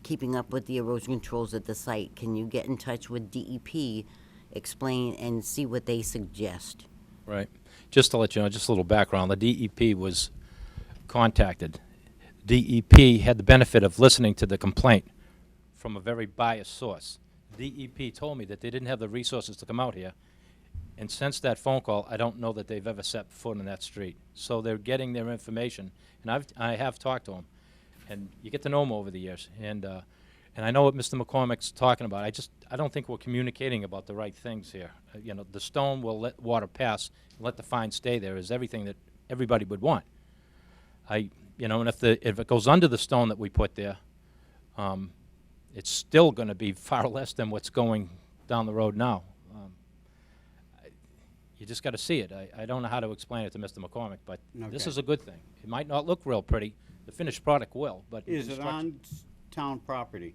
keeping up with the erosion controls at the site. Can you get in touch with DEP, explain, and see what they suggest? Right. Just to let you know, just a little background, the DEP was contacted. DEP had the benefit of listening to the complaint from a very biased source. DEP told me that they didn't have the resources to come out here, and since that phone call, I don't know that they've ever set foot on that street. So they're getting their information, and I have talked to them, and you get to know them over the years, and I know what Mr. McCormick's talking about. I don't think we're communicating about the right things here. You know, the stone will let water pass and let the fine stay there is everything that everybody would want. You know, and if it goes under the stone that we put there, it's still going to be far less than what's going down the road now. You just got to see it. I don't know how to explain it to Mr. McCormick, but this Okay. is a good thing. It might not look real pretty. The finished product will, but Is it construction- on town property?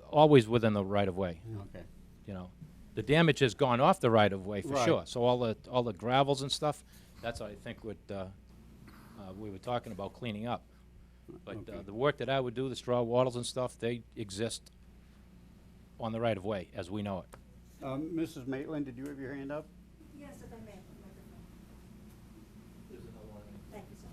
always within the right-of-way. Okay. You know, the damage has gone off the right-of-way for Right. sure. So all the gravels and stuff, that's I think what we were talking about cleaning up. But Okay. the work that I would do, the straw wattles and stuff, they exist on the right-of-way as we know it. Mrs. Maitland, did you have your hand up? Yes, if I may. Thank you so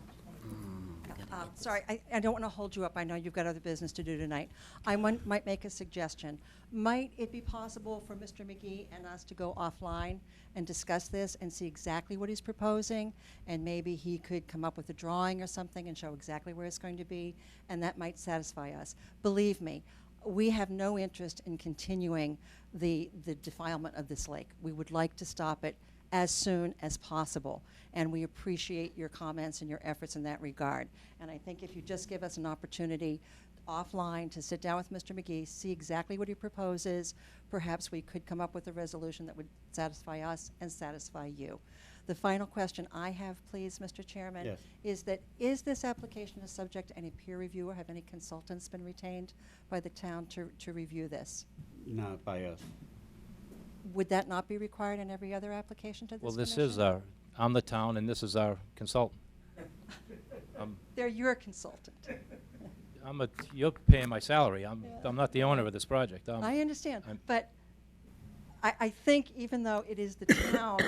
much. Sorry, I don't want to hold you up. I know you've got other business to do tonight. I might make a suggestion. Might it be possible for Mr. McGee and us to go offline and discuss this and see exactly what he's proposing? And maybe he could come up with a drawing or something and show exactly where it's going to be, and that might satisfy us. Believe me, we have no interest in continuing the defilement of this lake. We would like to stop it as soon as possible, and we appreciate your comments and your efforts in that regard. And I think if you just give us an opportunity offline to sit down with Mr. McGee, see exactly what he proposes, perhaps we could come up with a resolution that would satisfy us and satisfy you. The final question I have, please, Mr. Chairman, Yes. is this application a subject to any peer review, or have any consultants been retained by the town to review this? Not by us. Would that not be required in every other application to this Well, this commission? is I'm the town, and this is our consultant. They're your consultant. You're paying my salary. I'm not the owner of this project. I understand, I'm- but I think even though it is the town,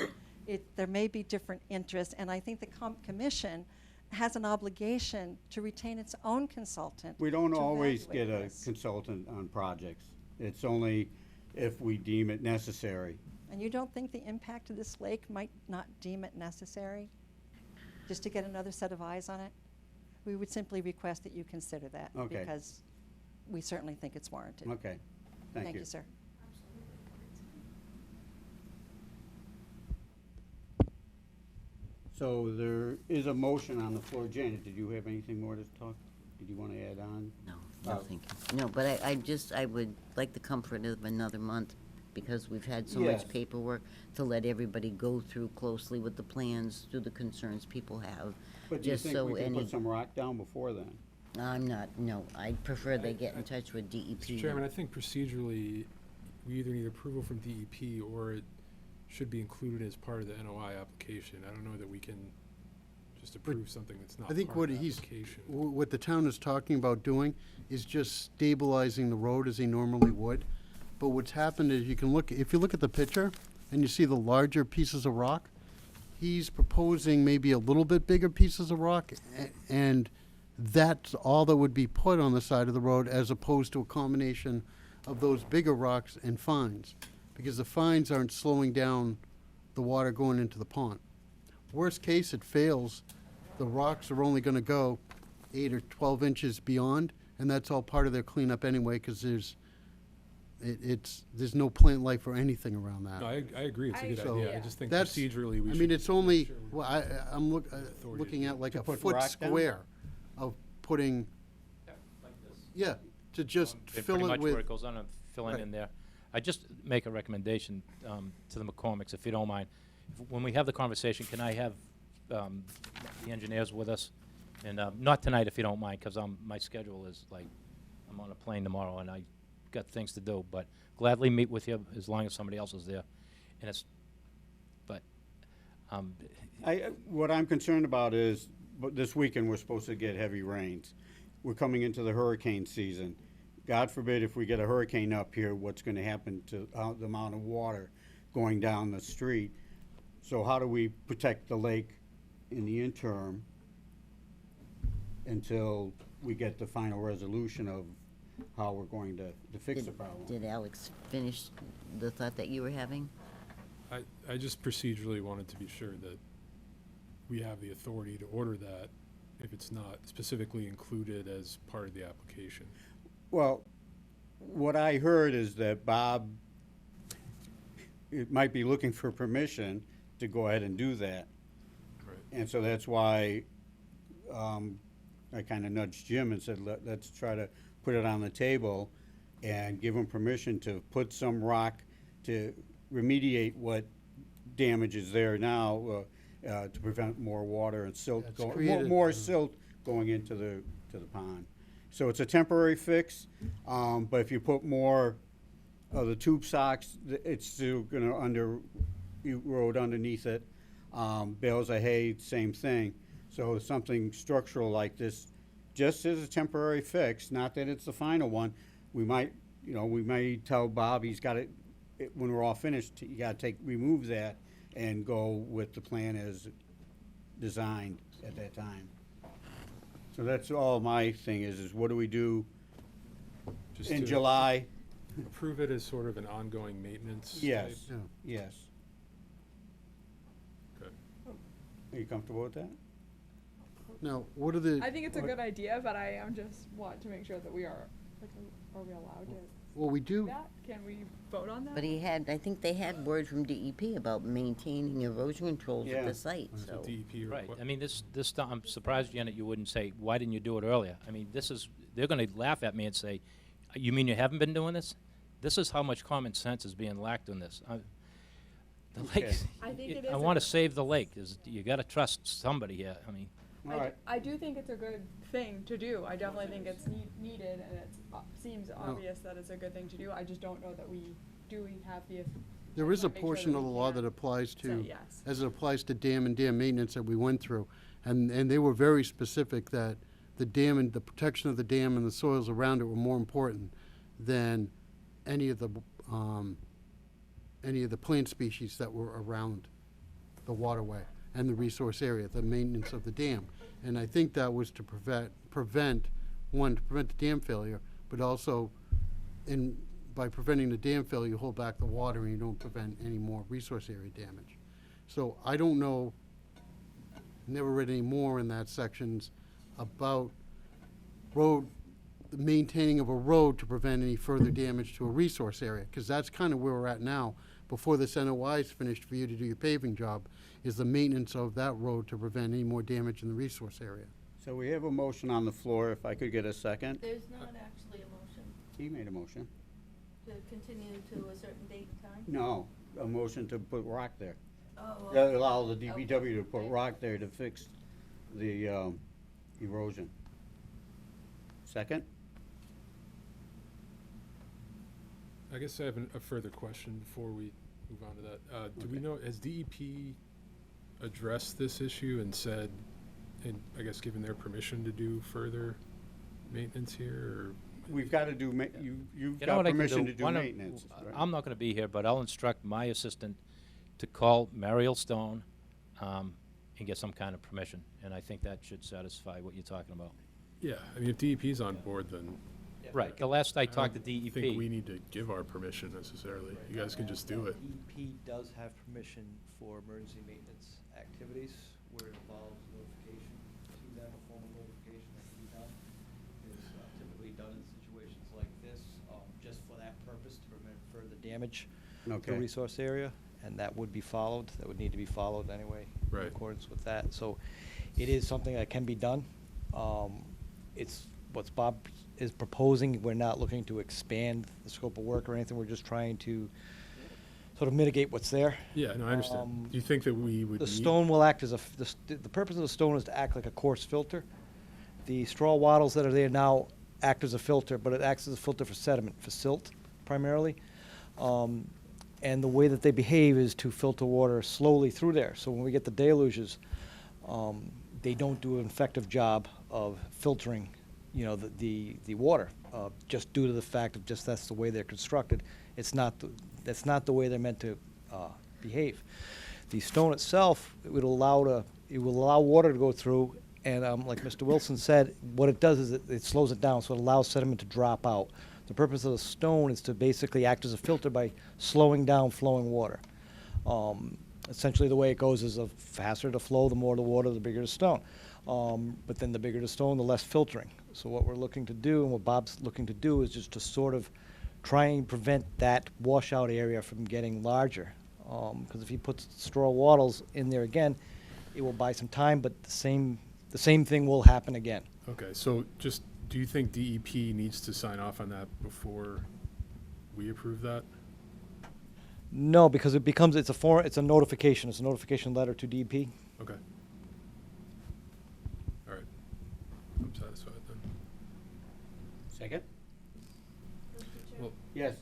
there may be different interests, and I think the commission has an obligation to retain its own consultant. We don't to always evaluate get a this. consultant on projects. It's only if we deem it necessary. And you don't think the impact of this lake might not deem it necessary? Just to get another set of eyes on it? We would simply request that you consider that. Okay. Because we certainly think it's warranted. Okay, thank you. Thank you, sir. So there is a motion on the floor. Janet, did you have anything more to talk? Did you want to add on? No, no, thank you. No, but I would like the comfort of another month, because we've had so Yes. much paperwork to let everybody go through closely with the plans, through the concerns people have. But do you just think so we can any- put some rock down before then? I'm not, no, I prefer they get in touch with Mr. DEP. Chairman, I think procedurally, we either need approval from DEP or it should be included as part of the NOI application. I don't know that we can just approve something that's not I think part what of the he's, application. what the town is talking about doing is just stabilizing the road as he normally would. But what's happened is you can look, if you look at the picture and you see the larger pieces of rock, he's proposing maybe a little bit bigger pieces of rock, and that's all that would be put on the side of the road, as opposed to a combination of those bigger rocks and fines, because the fines aren't slowing down the water going into the pond. Worst case, it fails, the rocks are only gonna go 8 or 12 inches beyond, and that's all part of their cleanup anyway, because there's no plant life or anything around that. No, I agree, it's a good So- idea. I just think That's- procedurally, we I should. mean, it's only, make sure we- well, I'm looking at like To a put foot rock down? square of putting, yeah, to just And fill pretty it much where it with, goes on and filling Right. in there. I just make a recommendation to the McCormicks, if you don't mind. When we have the conversation, can I have the engineers with us? And not tonight, if you don't mind, because my schedule is like, I'm on a plane tomorrow and I got things to do, but gladly meet with you as long as somebody else is there. And it's, but, What I'm concerned about is, but this weekend, we're supposed to get heavy rains. We're coming into the hurricane season. God forbid if we get a hurricane up here, what's gonna happen to the amount of water going down the street? So how do we protect the lake in the interim until we get the final resolution of how we're going to fix the problem? Did Alex finish the thought that you were having? I just procedurally wanted to be sure that we have the authority to order that if it's not specifically included as part of the application. Well, what I heard is that Bob, it might be looking for permission to go ahead and do that. Right. And so that's why I kind of nudged Jim and said, let's try to put it on the table and give him permission to put some rock to remediate what damage is there now, to prevent more water and silt, That's more created, silt going into the pond. So it's a temporary fix, but if you put more of the tube socks, it's still gonna erode underneath it. Bales of hay, same thing. So something structural like this, just as a temporary fix, not that it's the final one. We might tell Bob he's got it, when we're all finished, you gotta remove that and go with the plan as designed at that time. So that's all my thing is what do we do Just in to July? Approve it as sort of an ongoing maintenance type. Yes, yeah. yes. Okay. Are you comfortable with that? Now, what are the, I think it's a good idea, but I just want to make sure that we are, like, are we allowed to well, we do do, that? Can we vote on that? But I think they had word from DEP about maintaining erosion controls at Yeah. the site, Is so. it DEP or right, what? I mean, this, I'm surprised, Janet, you wouldn't say, why didn't you do it earlier? I mean, they're gonna laugh at me and say, you mean you haven't been doing this? This is how much common sense is being lacked in this. The Okay. lake, I think it I is wanna save the lake, you gotta trust somebody here, I mean. All right. I do think it's a good thing to do. I definitely think it's needed, and it seems obvious that it's a good thing to do. I just don't know that we have the. there is a wanna make sure portion that of the we law can that applies say to, yes. as it applies to dam and dam maintenance that we went through. And they were very specific that the dam and the protection of the dam and the soils around it were more important than any of the plant species that were around the waterway and the resource area, the maintenance of the dam. And I think that was to prevent the dam failure, but also by preventing the dam failure, you hold back the water and you don't prevent any more resource area damage. So I don't know, never read any more in that sections, about road, the maintaining of a road to prevent any further damage to a resource area, because that's kind of where we're at now. Before this NOI is finished for you to do your paving job, is the maintenance of that road to prevent any more damage in the resource area. So we have a motion on the floor, if I could get a second. There's not actually a motion He made a motion. to continue to a certain date and time? No, a motion to put rock there. Oh, That allow the DPW to put rock there to fix the erosion. Second? I guess I have a further question before we move on to that. Do we know, has DEP addressed this issue and said, and I guess given their permission to do further maintenance here, We've got to do, you've You know got what I can permission to do Why don't- maintenance. right? I'm not gonna be here, but I'll instruct my assistant to call Mariel Stone, and get some kind of permission, and I think that should satisfy what you're talking about. yeah, I mean, if DEP's on board, then Right, the last I talked to don't think we DEP, need to give our permission necessarily. You guys can just do it. DEP does have permission for emergency maintenance activities where it involves notification to them, a formal notification that can be done. It's typically done in situations like this, just for that purpose, to prevent further damage to Okay. a resource area, and that would be followed, that would need to be followed anyway. Right. In accordance with that, so it is something that can be done. It's what Bob is proposing, we're not looking to expand the scope of work or anything, we're just trying to sort of mitigate what's there. Yeah, no, I understand. Do you think that we would The need? stone will act as the purpose of the stone is to act like a coarse filter. The straw wattles that are there now act as a filter, but it acts as a filter for sediment, for silt primarily. And the way that they behave is to filter water slowly through there. So when we get the deluges, they don't do an effective job of filtering, you know, the water, just due to the fact of just that's the way they're constructed. That's not the way they're meant to behave. The stone itself, it will allow water to go through, and like Mr. Wilson said, what it does is it slows it down, so it allows sediment to drop out. The purpose of the stone is to basically act as a filter by slowing down flowing water. Essentially, the way it goes is the faster the flow, the more the water, the bigger the stone. But then the bigger the stone, the less filtering. So what we're looking to do, and what Bob's looking to do, is just to sort of try and prevent that washout area from getting larger. Because if he puts straw wattles in there again, it will buy some time, but the same thing will happen again. Okay, so just, do you think DEP needs to sign off on that before we approve that? No, because it's a notification. It's a notification letter to DEP. Okay. All right. I'm satisfied then. Second? Mr. Chair, Well, Yes.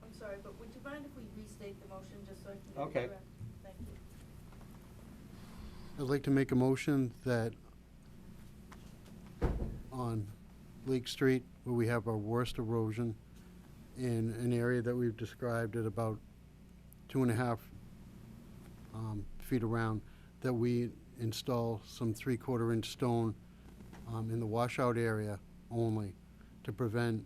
I'm sorry, but would you mind if we restate the motion just so I can get it Okay. correct? Thank you. I'd like to make a motion that on Lake Street, where we have our worst erosion, in an area that we've described at about 2.5 feet around, that we install some 3/4-inch stone in the washout area only to prevent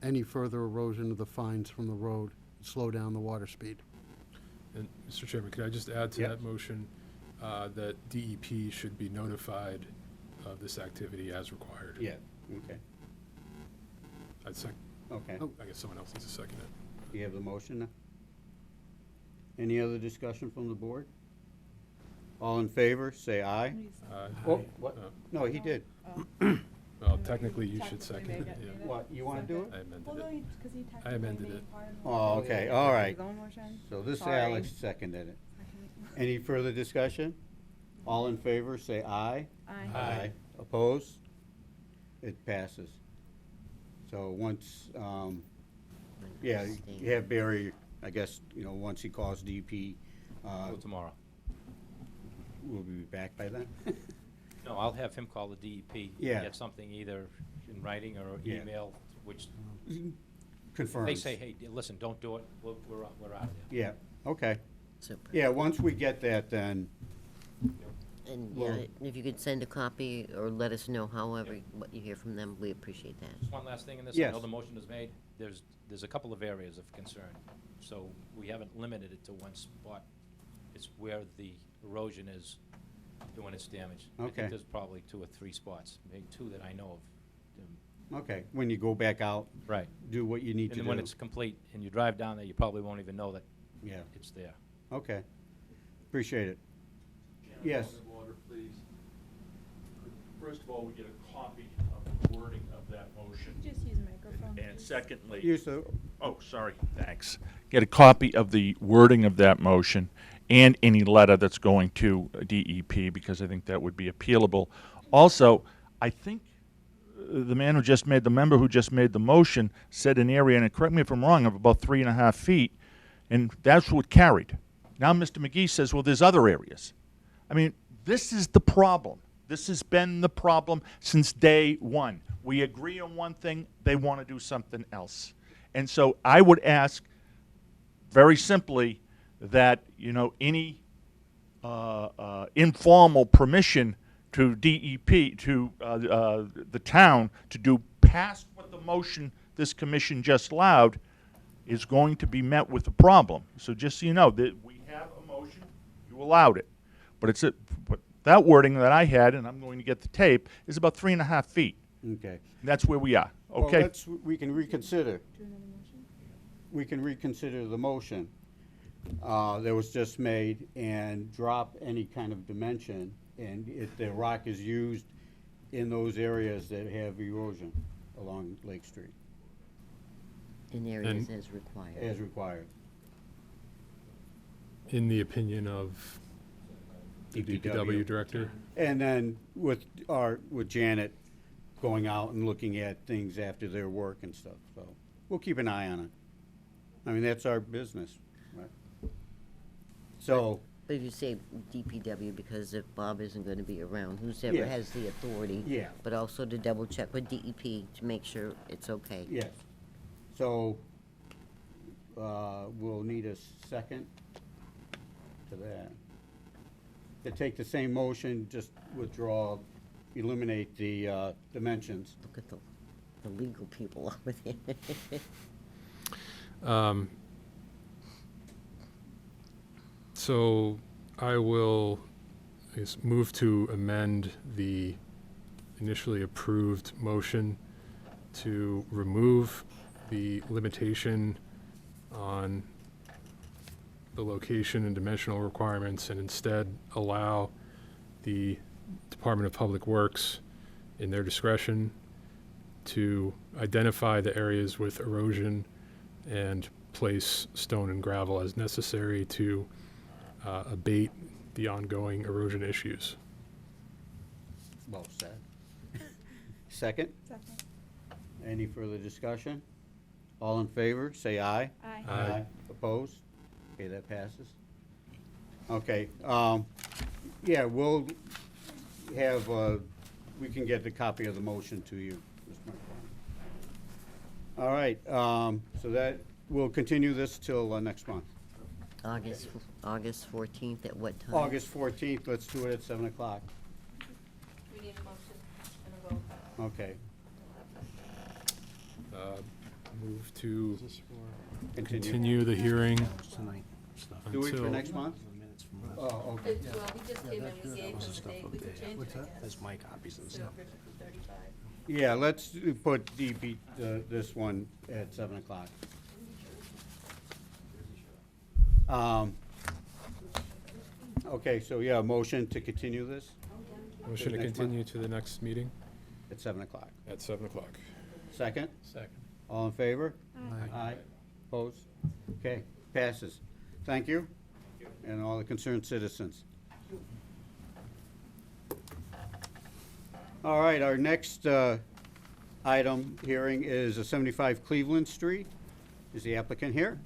any further erosion of the fines from the road, slow down the water speed. And Mr. Chairman, could I just add to Yep. that motion that DEP should be notified of this activity as required? Yeah, okay, I'd second, okay. Oh. I guess someone else needs to second it. You have the motion now? Any other discussion from the board? All in favor, say aye. Oh, what? Uh, No, he did. Well, technically, you should Technically second make it, it, yeah. make it. What, you want to do it? I amended Well, no, it. because he technically amended made it. part of the Oh, motion. okay, all right. His own motion. So this Sorry. Alex seconded it. Any further discussion? All in favor, say aye. Aye. Opposed? It passes. So once, yeah, you have Barry, I guess, you know, once he calls DP, Till tomorrow. we'll be back by then? No, I'll have him call the DEP. Yeah. Get something either in writing or Yeah. email, which Confirms. they say, hey, listen, don't do it, we're out of there. Yeah, okay. Super. Yeah, once we get that, then, And Well- yeah, if you could send a copy or let us know however, what you hear from them, we appreciate that. Just one last thing in this, I Yes. know the motion is made, there's a couple of areas of concern, so we haven't limited it to one spot. It's where the erosion is doing its damage. I Okay. think there's probably 2 or 3 spots, maybe 2 that I know of. Okay, when you go back out, Right. do what you need to do. And when it's complete and you drive down there, you probably won't even know that Yeah, it's there. okay. Appreciate it. Yes. Point of order, please. First of all, we get a copy of the wording of that motion. Just use microphone. And secondly, Use the, oh, sorry, thanks. Get a copy of the wording of that motion and any letter that's going to DEP, because I think that would be appealable. Also, I think the member who just made the motion said an area, and correct me if I'm wrong, of about 3.5 feet, and that's what carried. Now Mr. McGee says, well, there's other areas. I mean, this is the problem. This has been the problem since day one. We agree on one thing, they want to do something else. And so I would ask, very simply, that, you know, any informal permission to DEP, to the town, to do past what the motion this commission just allowed, is going to be met with a problem. So just so you know, that we have a motion, you allowed it. But but that wording that I had, and I'm going to get the tape, is about 3.5 feet. okay. That's where we are, okay? Well, we can reconsider. We can reconsider the motion that was just made and drop any kind of dimension. And if the rock is used in those areas that have erosion along Lake Street, In areas And- as required. as required. In the opinion of the DPW director? And then with Janet going out and looking at things after their work and stuff, so we'll keep an eye on it. I mean, that's our business, right? So, But if you say DPW, because if Bob isn't going to be around, whoever Yes. has the authority. Yeah. But also to double check with DEP to make sure it's okay. yes. So, we'll need a second to that. To take the same motion, just withdraw, eliminate the dimensions. Look at the legal people over there. So I will, I guess, move to amend the initially approved motion to remove the limitation on the location and dimensional requirements and instead allow the Department of Public Works, in their discretion, to identify the areas with erosion and place stone and gravel as necessary to abate the ongoing erosion issues. Well said. Second? Second. Any further discussion? All in favor, say aye. Aye. Aye. Opposed? Okay, that passes. Okay, yeah, we'll have, we can get the copy of the motion to you, Mr. McCormick. All right, so that, we'll continue this till next month. August 14th at what time? August 14th, let's do it at 7 o'clock. We need a motion and a vote. Okay, Move to continue. continue the hearing Do it for until next month? Oh, okay. Well, we just came in, we gave them the date, we could change it, I guess. That's my copies and So, stuff. from 35. Yeah, let's put DB, this one at 7 o'clock. Okay, so yeah, motion to continue this motion to next month? continue to the next meeting at 7 o'clock. at 7 o'clock. Second? Second. All in favor? Aye. Opposed? Okay, passes. Thank you, and all the concerned citizens. All right, our next item hearing is 75 Cleveland Street. Is the applicant here?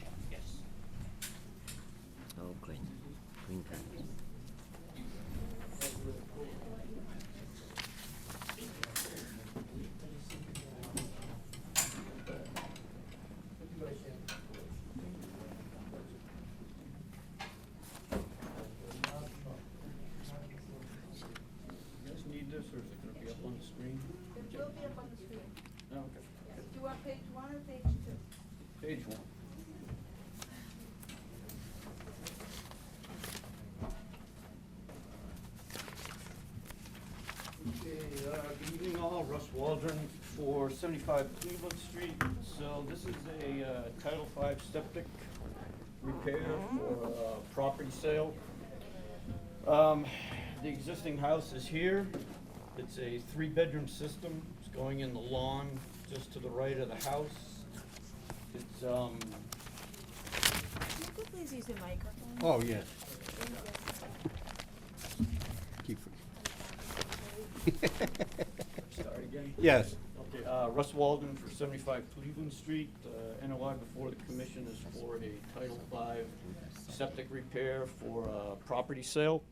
Oh, good. Green cards. Need this, or is it gonna be up on the screen? It will be up on the screen. Okay. Do you want page 1 or page 2? Page 1. Waldron for 75 Cleveland Street. So this is a Title V septic repair for property sale. The existing house is here. It's a 3-bedroom system. It's going in the lawn just to the right of the house. It's Can you please use the microphone? Oh, yes. Keep Start again? Yes. Okay, Russ Walden for 75 Cleveland Street. NOI before the commission is for a Title V septic repair for property sale.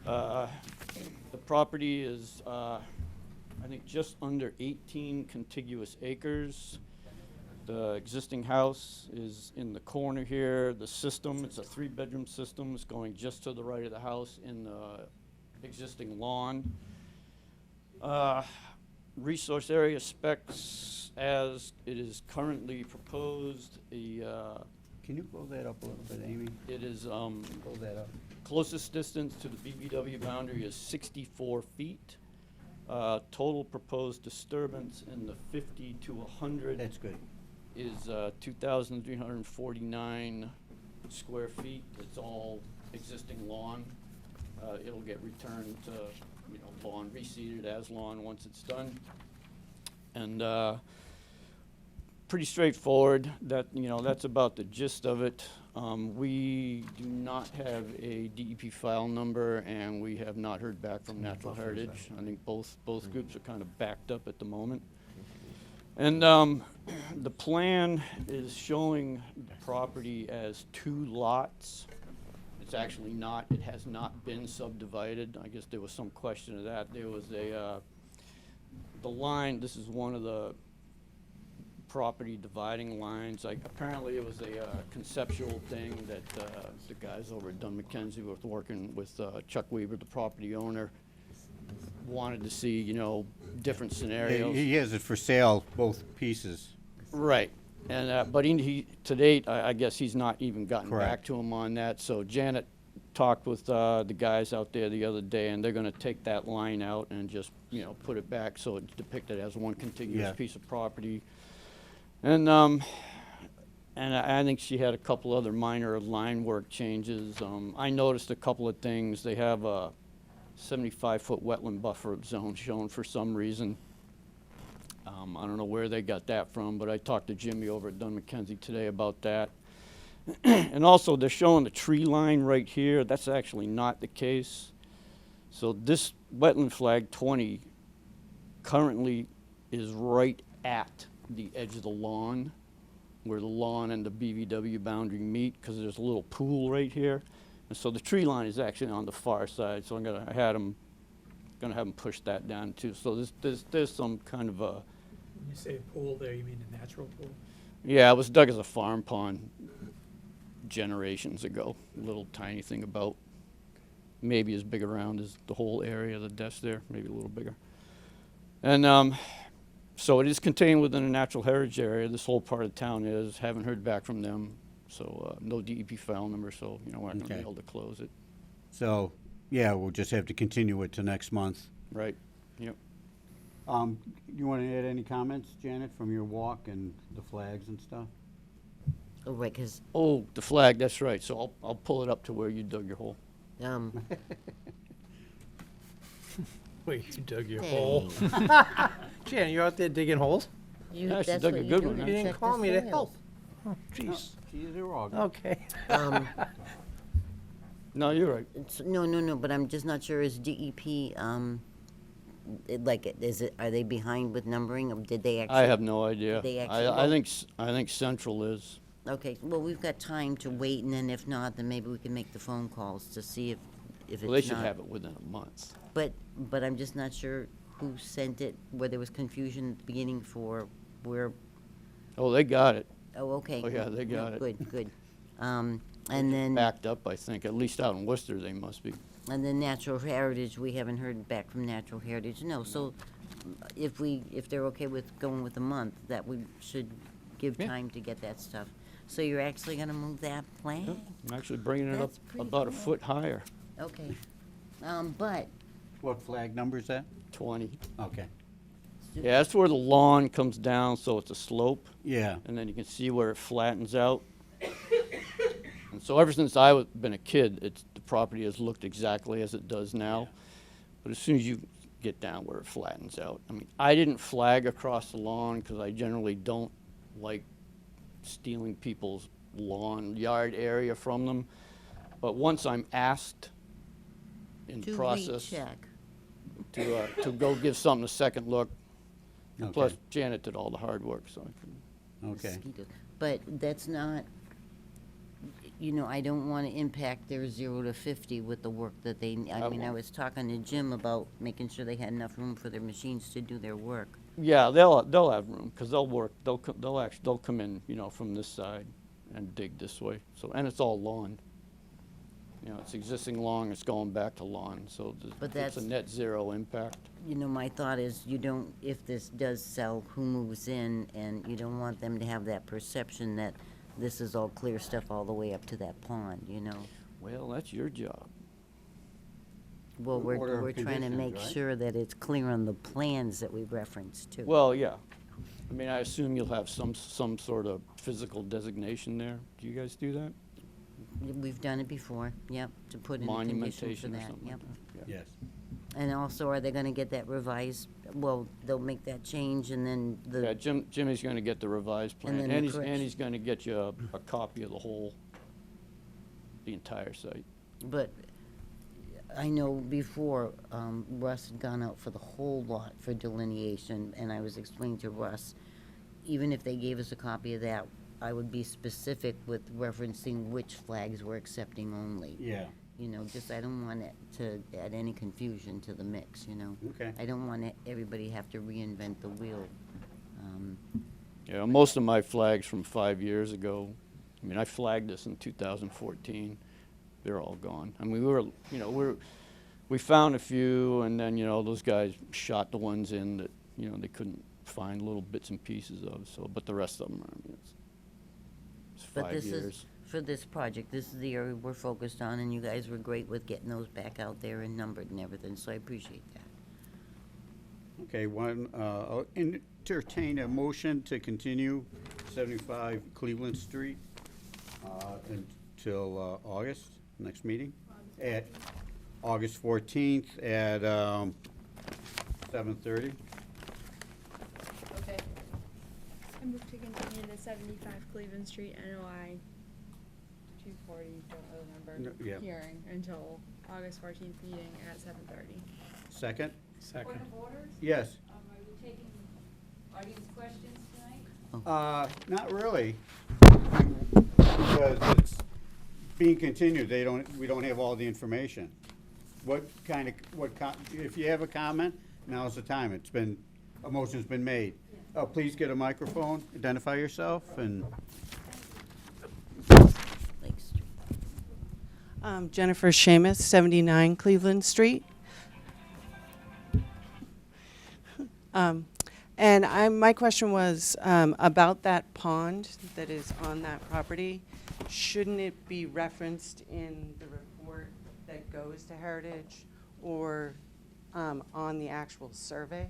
The property is, I think, just under 18 contiguous acres. The existing house is in the corner here. The system, it's a 3-bedroom system. It's going just to the right of the house in the existing lawn. Resource area specs as it is currently proposed. Can you blow that up a little bit, Amy? It is, Blow that up. closest distance to the BVW boundary is 64 feet. Total proposed disturbance in the 50 to 100 That's good. is 2,349 square feet. It's all existing lawn. It'll get returned to, lawn, reseeded as lawn once it's done. And pretty straightforward. That's about the gist of it. We do not have a DEP file number, and we have not heard back from Natural Heritage. I think both groups are kind of backed up at the moment. And the plan is showing the property as 2 lots. It's actually not. It has not been subdivided. I guess there was some question of that. There was the line. This is one of the property dividing lines. Apparently it was a conceptual thing that the guys over at Dunn McKenzie were working with Chuck Weaver, the property owner, wanted to see, different scenarios. He has it for sale, both pieces. Right. And but he to date, I guess he's not even gotten back Correct. to him on that. So Janet talked with the guys out there the other day, and they're going to take that line out and just put it back so it's depicted as one contiguous Yeah. piece of property. And I think she had a couple other minor line work changes. I noticed a couple of things. They have a 75-foot wetland buffer zone shown for some reason. I don't know where they got that from, but I talked to Jimmy over at Dunn McKenzie today about that. And also, they're showing the tree line right here. That's actually not the case. So this wetland flag 20 currently is right at the edge of the lawn, where the lawn and the BVW boundary meet, because there's a little pool right here. And so the tree line is actually on the far side, so gonna have them push that down too. So there's some kind of a... When you say pool there, you mean a natural pool? Yeah, it was dug as a farm pond generations ago. A little tiny thing about maybe as big around as the whole area of the desk there, maybe a little bigger. And so it is contained within a natural heritage area. This whole part of town is. Haven't heard back from them. So no DEP file number, so we're not going to be able to close it. So, yeah, we'll just have to continue it to next month. Right. Yep. You want to add any comments, Janet, from your walk and the flags and stuff? Oh, right, because Oh, the flag. That's right. So I'll pull it up to where you dug your hole. Wait, you dug your Dang. hole. Jan, you out there digging holes? Yeah, she that's dug what a you good do one, to huh? You didn't check call the me to soils. help. Oh, jeez. You're wrong. Okay. No, you're right. No, but I'm just not sure, is DEP, are they behind with numbering, or did they actually? I have no idea. They actually I won't. think Central is. Okay, well, we've got time to wait, and then if not, then maybe we can make the phone calls to see if it's not. Well, they should have it within a month. But I'm just not sure who sent it, where there was confusion at the beginning for where, Oh, they got it. oh, okay. Oh, yeah, they got it. Good. And then, Backed up, I think. At least out in Worcester, they must be. and then Natural Heritage, we haven't heard back from Natural Heritage, no, so if they're okay with going with a month, that we should give Yeah. time to get that stuff. So you're actually gonna move that flag? I'm actually bringing it up That's pretty about a cool. foot higher. Okay. But, What flag number is that? 20. Okay. Yeah, that's where the lawn comes down, so it's a slope, Yeah, and then you can see where it flattens out. And so ever since I've been a kid, the property has looked exactly as it does now. But as soon as you get down where it flattens out, I mean, I didn't flag across the lawn because I generally don't like stealing people's lawn yard area from them. But once I'm asked in To process recheck. to go give something a second look, and Okay. plus Janet did all the hard work, so I can. okay. Mosquito. But that's not, you know, I don't want to impact their 0 to 50 with the work that they, I mean, I was talking to Jim about making sure they had enough room for their machines to do their work. Yeah, they'll have room, because they'll work, they'll come in, you know, from this side and dig this way, so, and it's all lawn. You know, it's existing lawn, it's going back to lawn, so But it's that's- a net zero impact. You know, my thought is you don't, if this does sell, who moves in, and you don't want them to have that perception that this is all clear stuff all the way up to that pond, you know? Well, that's your job. Well, Order of we're trying to conditions, make right? sure that it's clear on the plans that we referenced too. Well, yeah, I mean, I assume you'll have some sort of physical designation there. Do you guys do that? We've done it before, yep, to put in a condition for Monumentation or that, something yep. like that? Yeah. Yes. And also, are they gonna get that revised, well, they'll make that change and then Yeah, the, Jimmy's gonna get the revised plan, then the and correction. he's gonna get you a copy of the entire site. but I know before, Russ had gone out for the whole lot for delineation, and I was explaining to Russ, even if they gave us a copy of that, I would be specific with referencing which flags we're accepting only. Yeah, You know, just, I don't want it to add any confusion to the mix, you know? okay. I don't want everybody have to reinvent the wheel. Yeah, most of my flags from 5 years ago, I mean, I flagged this in 2014. They're all gone. I mean, we found a few, and then, you know, those guys shot the ones in that, you know, they couldn't find little bits and pieces of, so, but the rest of them are, I mean, it's But 5 this years. is, for this project, this is the area we're focused on, and you guys were great with getting those back out there and numbered and everything, so I appreciate that. Okay, I'll entertain a motion to continue 75 Cleveland Street until August, next meeting, at August 14th at 7:30. Okay. I move to continue the 75 Cleveland Street NOI 240, don't really No, remember, yeah. hearing until August 14th meeting at 7:30. Second? Second. Point of orders? Yes. Are we taking audience questions tonight? Not really, because it's being continued, we don't have all the information. If you have a comment, now's the time, a motion's been made. Please get a microphone, identify yourself, and, Lake Street. Jennifer Seamus, 79 Cleveland Street. And my question was about that pond that is on that property. Shouldn't it be referenced in the report that goes to Heritage or on the actual survey?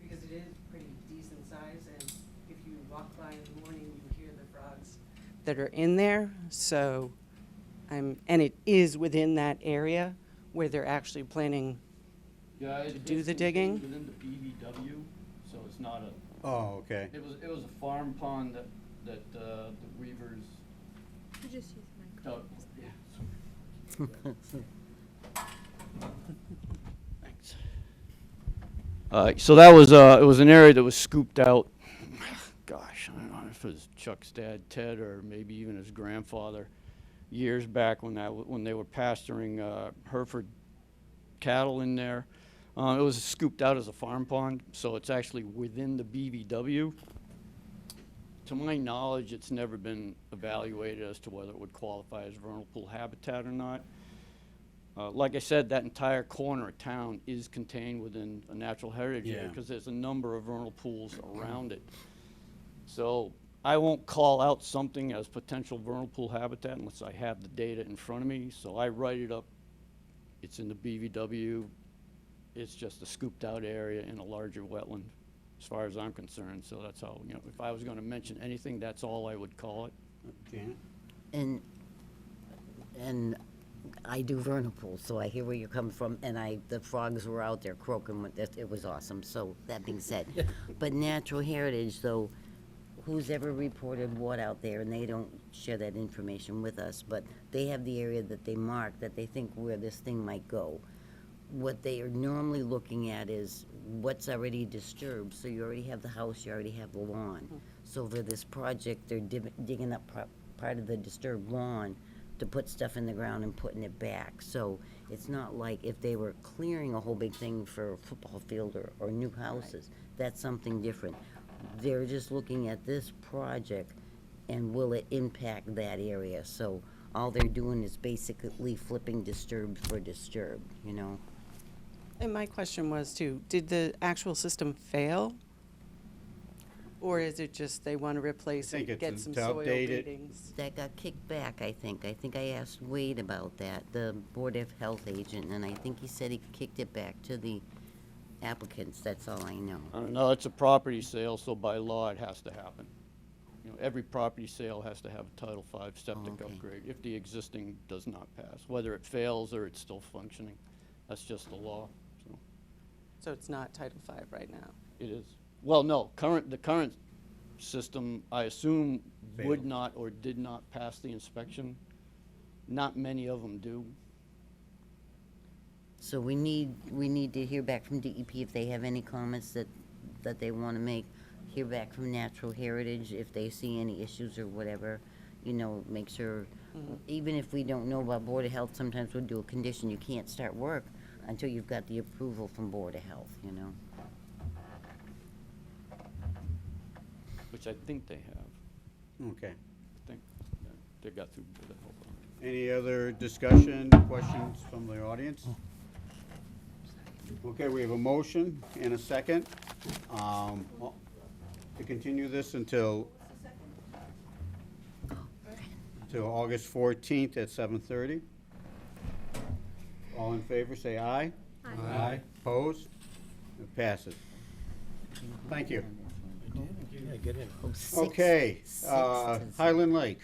Because it is pretty decent size, and if you walk by in the morning, you hear the frogs that are in there. So, and it is within that area where they're actually planning. Yeah, to do the digging? Within the BVW, so it's not a, oh, okay. it was a farm pond that the Weavers You just use the microphone. dug. Thanks. So that was, it was an area that was scooped out, gosh, I don't know if it was Chuck's dad, Ted, or maybe even his grandfather, years back when they were pasturing Hereford cattle in there. It was scooped out as a farm pond, so it's actually within the BVW. To my knowledge, it's never been evaluated as to whether it would qualify as vernal pool habitat or not. Like I said, that entire corner of town is contained within a natural heritage area Yeah. because there's a number of vernal pools around it. So I won't call out something as potential vernal pool habitat unless I have the data in front of me. So I write it up. It's in the BVW. It's just a scooped out area in a larger wetland. as far as I'm concerned. So that's how, you know, if I was gonna mention anything, that's all I would call it. Janet? And I do vernal pools, so I hear where you're coming from, and the frogs were out there croaking, it was awesome, so that being said. But natural heritage, though, who's ever reported what out there, and they don't share that information with us, but they have the area that they mark, that they think where this thing might go. What they are normally looking at is what's already disturbed, so you already have the house, you already have the lawn. So for this project, they're digging up part of the disturbed lawn to put stuff in the ground and putting it back. So it's not like if they were clearing a whole big thing for a football field or new houses. That's something different. They're just looking at this project and will it impact that area. So all they're doing is basically flipping disturbed for disturbed, you know? And my question was too, did the actual system fail? Or is it just they want to replace I think it, get it's some to soil update it. readings? That got kicked back, I think. I think I asked Wade about that, the Board of Health agent, and I think he said he kicked it back to the applicants. That's all I know. No, it's a property sale, so by law, it has to happen. You know, every property sale has to have a Title V septic Okay. upgrade if the existing does not pass, whether it fails or it's still functioning. That's just the law, so So it's not Title V right now? it is. Well, no, the current system, I assume, would Failed. not or did not pass the inspection. Not many of them do. So we need to hear back from DEP if they have any comments that they want to make. Hear back from Natural Heritage if they see any issues or whatever. You know, make sure, even if we don't know about Board of Health, sometimes we'll do a condition, you can't start work until you've got the approval from Board of Health, you know? Which I think they have. Okay. I think they got through Board of Health on it. Any other discussion, questions from the audience? Okay, we have a motion and a second to continue this until August 14th at 7:30. All in favor, say aye. Aye. Opposed? It passes. Thank you. Yeah, get in. Oh, six- Okay, six Highland Lake.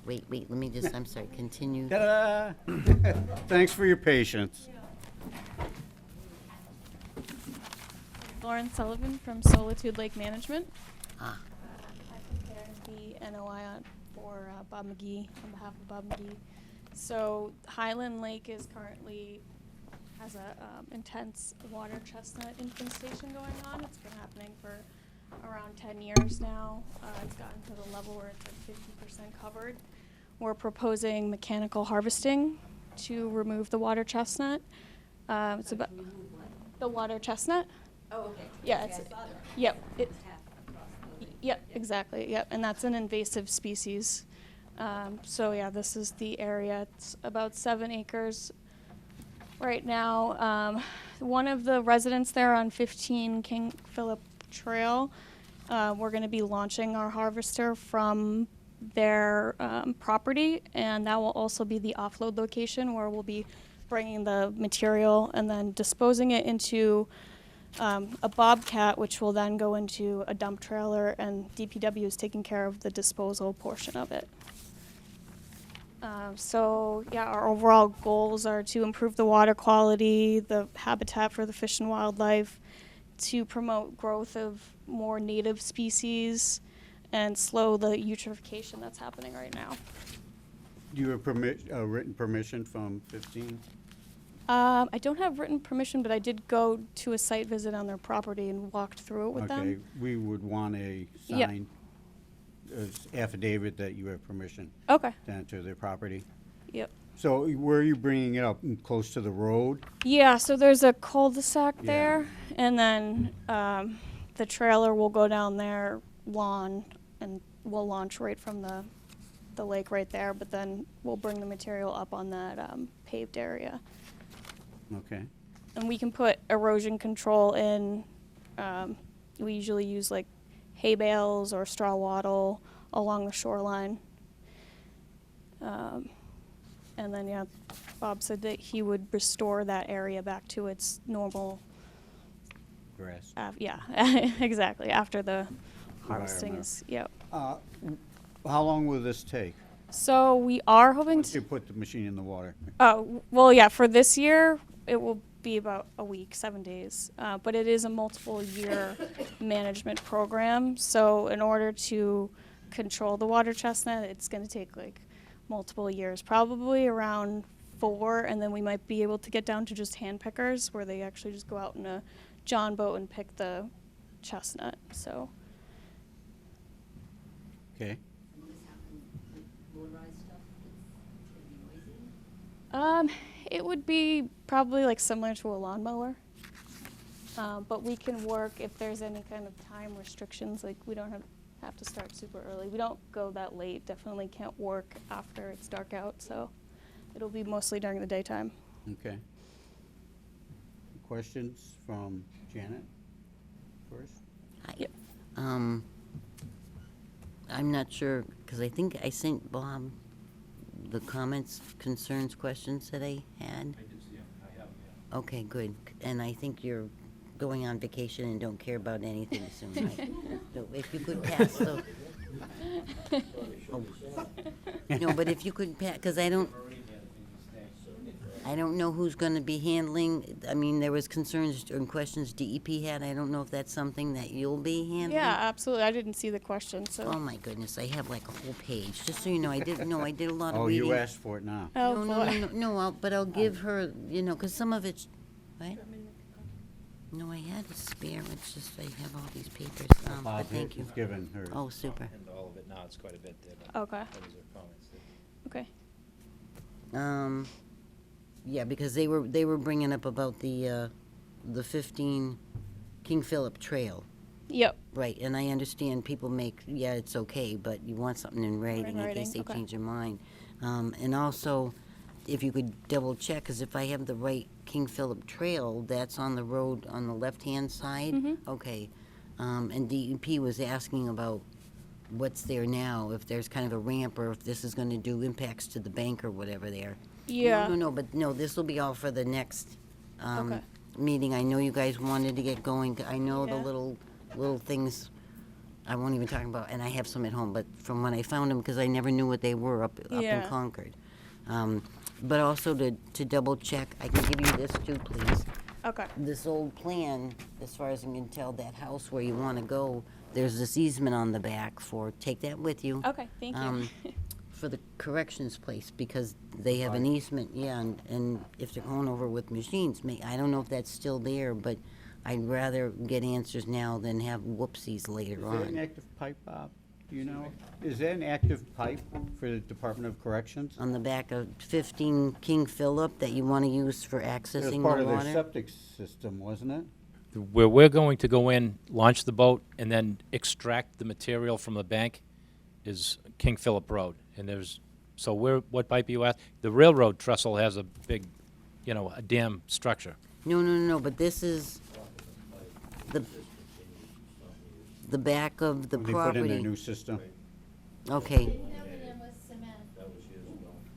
Wait, let me just, I'm sorry, continue. Ta-da! Thanks for your patience. Lauren Sullivan from Solitude Lake Management. Ah, I prepared the NOI for Bob McGee, on behalf of Bob McGee. So Highland Lake is currently, has a intense water chestnut infestation going on. It's been happening for around 10 years now. It's gotten to the level where it's like 50% covered. We're proposing mechanical harvesting to remove the water chestnut. It's about the water chestnut. Oh, okay. Yeah, Okay, it's, I saw that. yep, it, It's half across the lake. yep, exactly, yep, and that's an invasive species. So yeah, this is the area. It's about 7 acres right now. One of the residents there on 15 King Philip Trail, we're going to be launching our harvester from their property, and that will also be the offload location where we'll be bringing the material and then disposing it into a bobcat, which will then go into a dump trailer, and DPW is taking care of the disposal portion of it. So yeah, our overall goals are to improve the water quality, the habitat for the fish and wildlife, to promote growth of more native species, and slow the eutrophication that's happening right now. Do you have written permission from 15? I don't have written permission, but I did go to a site visit on their property and walked through it with Okay, them. we would want a Yep. signed affidavit that you have permission Okay. to enter their property. Yep. So where are you bringing it up? Close to the road? Yeah, so there's a cul-de-sac Yeah. there, and then the trailer will go down their lawn, and we'll launch right from the lake right there, but then we'll bring the material up on that paved area. Okay. And we can put erosion control in. We usually use like hay bales or straw wattle along the shoreline. And then, yeah, Bob said that he would restore that area back to its normal grass. Yeah, exactly. After the harvesting Environmental. is, yep. How long will this take? So we are hoping Once you to, put the machine in the water? oh, well, yeah, for this year, it will be about a week, 7 days. But it is a multiple year management program. So in order to control the water chestnut, it's going to take like multiple years, probably around 4. And then we might be able to get down to just hand pickers where they actually just go out in a john boat and pick the chestnut. So Okay. it would be probably like similar to a lawnmower. But we can work if there's any kind of time restrictions, like we don't have to start super early. We don't go that late, definitely can't work after it's dark out, so it'll be mostly during the daytime. Okay. Questions from Janet first? Yep. I'm not sure, because I think I sent Bob the comments, concerns, questions that I had. Okay, good. And I think you're going on vacation and don't care about anything soon, right? So if you could pass the... Oh. No, but if you could pass, because I don't know who's going to be handling, I mean, there was concerns and questions DEP had. I don't know if that's something that you'll be handling. Yeah, absolutely. I didn't see the question, so. Oh my goodness, I have like a whole page, just so you know, I did a lot of Oh, reading. you asked for it now. Oh, No, boy. no, but I'll give her, you know, because some of it's, what? No, I had a spare, it's just I have all these papers, but Bob thank you. has given her. Oh, super. And all of it now, it's quite a bit there. but Okay. those are comments that- Okay. Yeah, because they were bringing up about the 15 King Philip Trail. Yep. Right, and I understand people make, yeah, it's okay, but you want something in writing in case they okay. change their mind. And also, if you could double check, because if I have the right King Philip Trail, that's on the road on the left-hand side? Okay. And DEP was asking about what's there now, if there's kind of a ramp, or if this is gonna do impacts to the bank or whatever there. Yeah. No, this will be all for the next, Okay. meeting. I know you guys wanted to get going. I know the Yeah. little things I won't even talk about, and I have some at home, but from when I found them, because I never knew what they were up in Yeah. Concord. But also to double check, I can give you this too, please. Okay. This old plan, as far as I can tell, that house where you want to go, there's this easement on the back for, take that with you. Okay, thank you. For the corrections place, because they have an easement, yeah, and if they're going over with machines, I don't know if that's still there, but I'd rather get answers now than have whoopsies later Is that an on. active pipe, Bob? Do you know? Is that an active pipe for the Department of Corrections? On the back of 15 King Philip that you want to use for It was accessing part the of their water? septic system, wasn't it? Where we're going to go in, launch the boat, and then extract the material from the bank is King Philip Road. And so what pipe you asked? The railroad trestle has a big, a dam structure. No, but this is the back of the They put in a property. new system. Okay.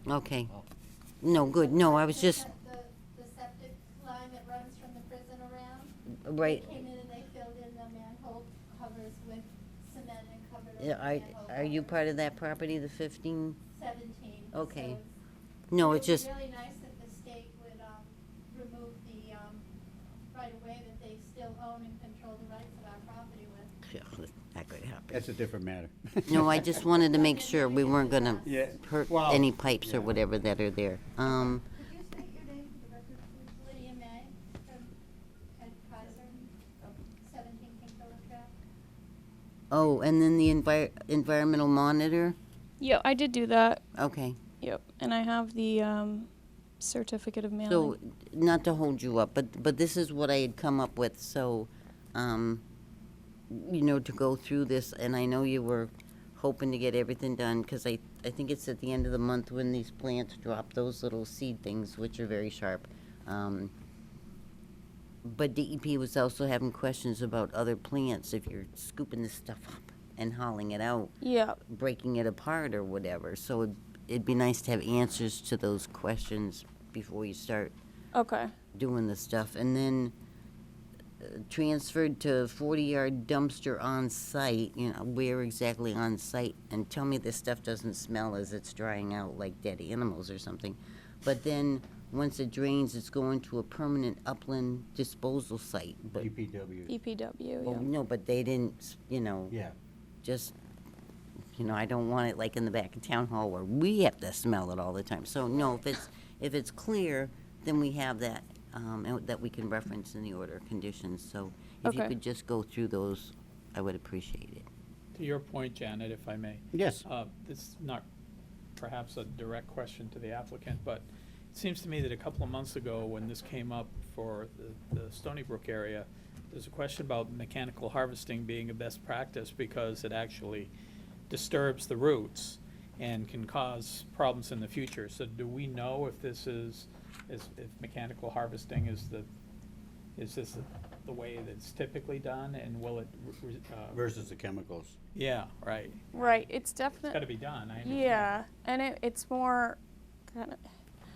Okay. No, good, no, I was just, The septic line that runs from the prison around. right, They came in and they filled in the manhole covers with cement and covered over yeah, the manhole. are you part of that property, the 15? 17. Okay. So it's- No, it it's would just, be really nice if the state would remove the right of way that they still own and control the rights of our property with. that could happen. That's a different matter. No, I just wanted to make sure we weren't gonna Yeah, hurt well, any pipes or yeah. whatever that are there. Could you state your name for the record, please? Lydia May from Ted Kaiser, 17 King Philip Trail. Oh, and then the environmental monitor? Yep, I did do that. Okay. Yep, and I have the certificate of So, mailing. not to hold you up, but this is what I had come up with, so, to go through this, and I know you were hoping to get everything done, because I think it's at the end of the month when these plants drop those little seed things, which are very sharp. But DEP was also having questions about other plants, if you're scooping this stuff up and hauling it out, Yeah. breaking it apart or whatever, so it'd be nice to have answers to those questions before you start Okay. doing the stuff. And then transferred to 40-yard dumpster on site, you know, where exactly on site, and tell me this stuff doesn't smell as it's drying out like dead animals or something. But then, once it drains, it's going to a permanent upland disposal site, but, DPW. EPW, oh, yeah. no, but they didn't, you know, Yeah. just, you know, I don't want it like in the back of town hall where we have to smell it all the time. So, no, if it's clear, then we have that, and that we can reference in the order of conditions. So if you Okay. could just go through those, I would appreciate it. To your point, Janet, if I may. Yes. This is not perhaps a direct question to the applicant, but it seems to me that a couple of months ago, when this came up for the Stony Brook area, there's a question about mechanical harvesting being a best practice because it actually disturbs the roots and can cause problems in the future. So do we know if this is if mechanical harvesting is this the way that it's typically done, and will it Versus the chemicals. yeah, right. Right, it's It's got definitely, to be done. I understand. yeah, and it's more kind of,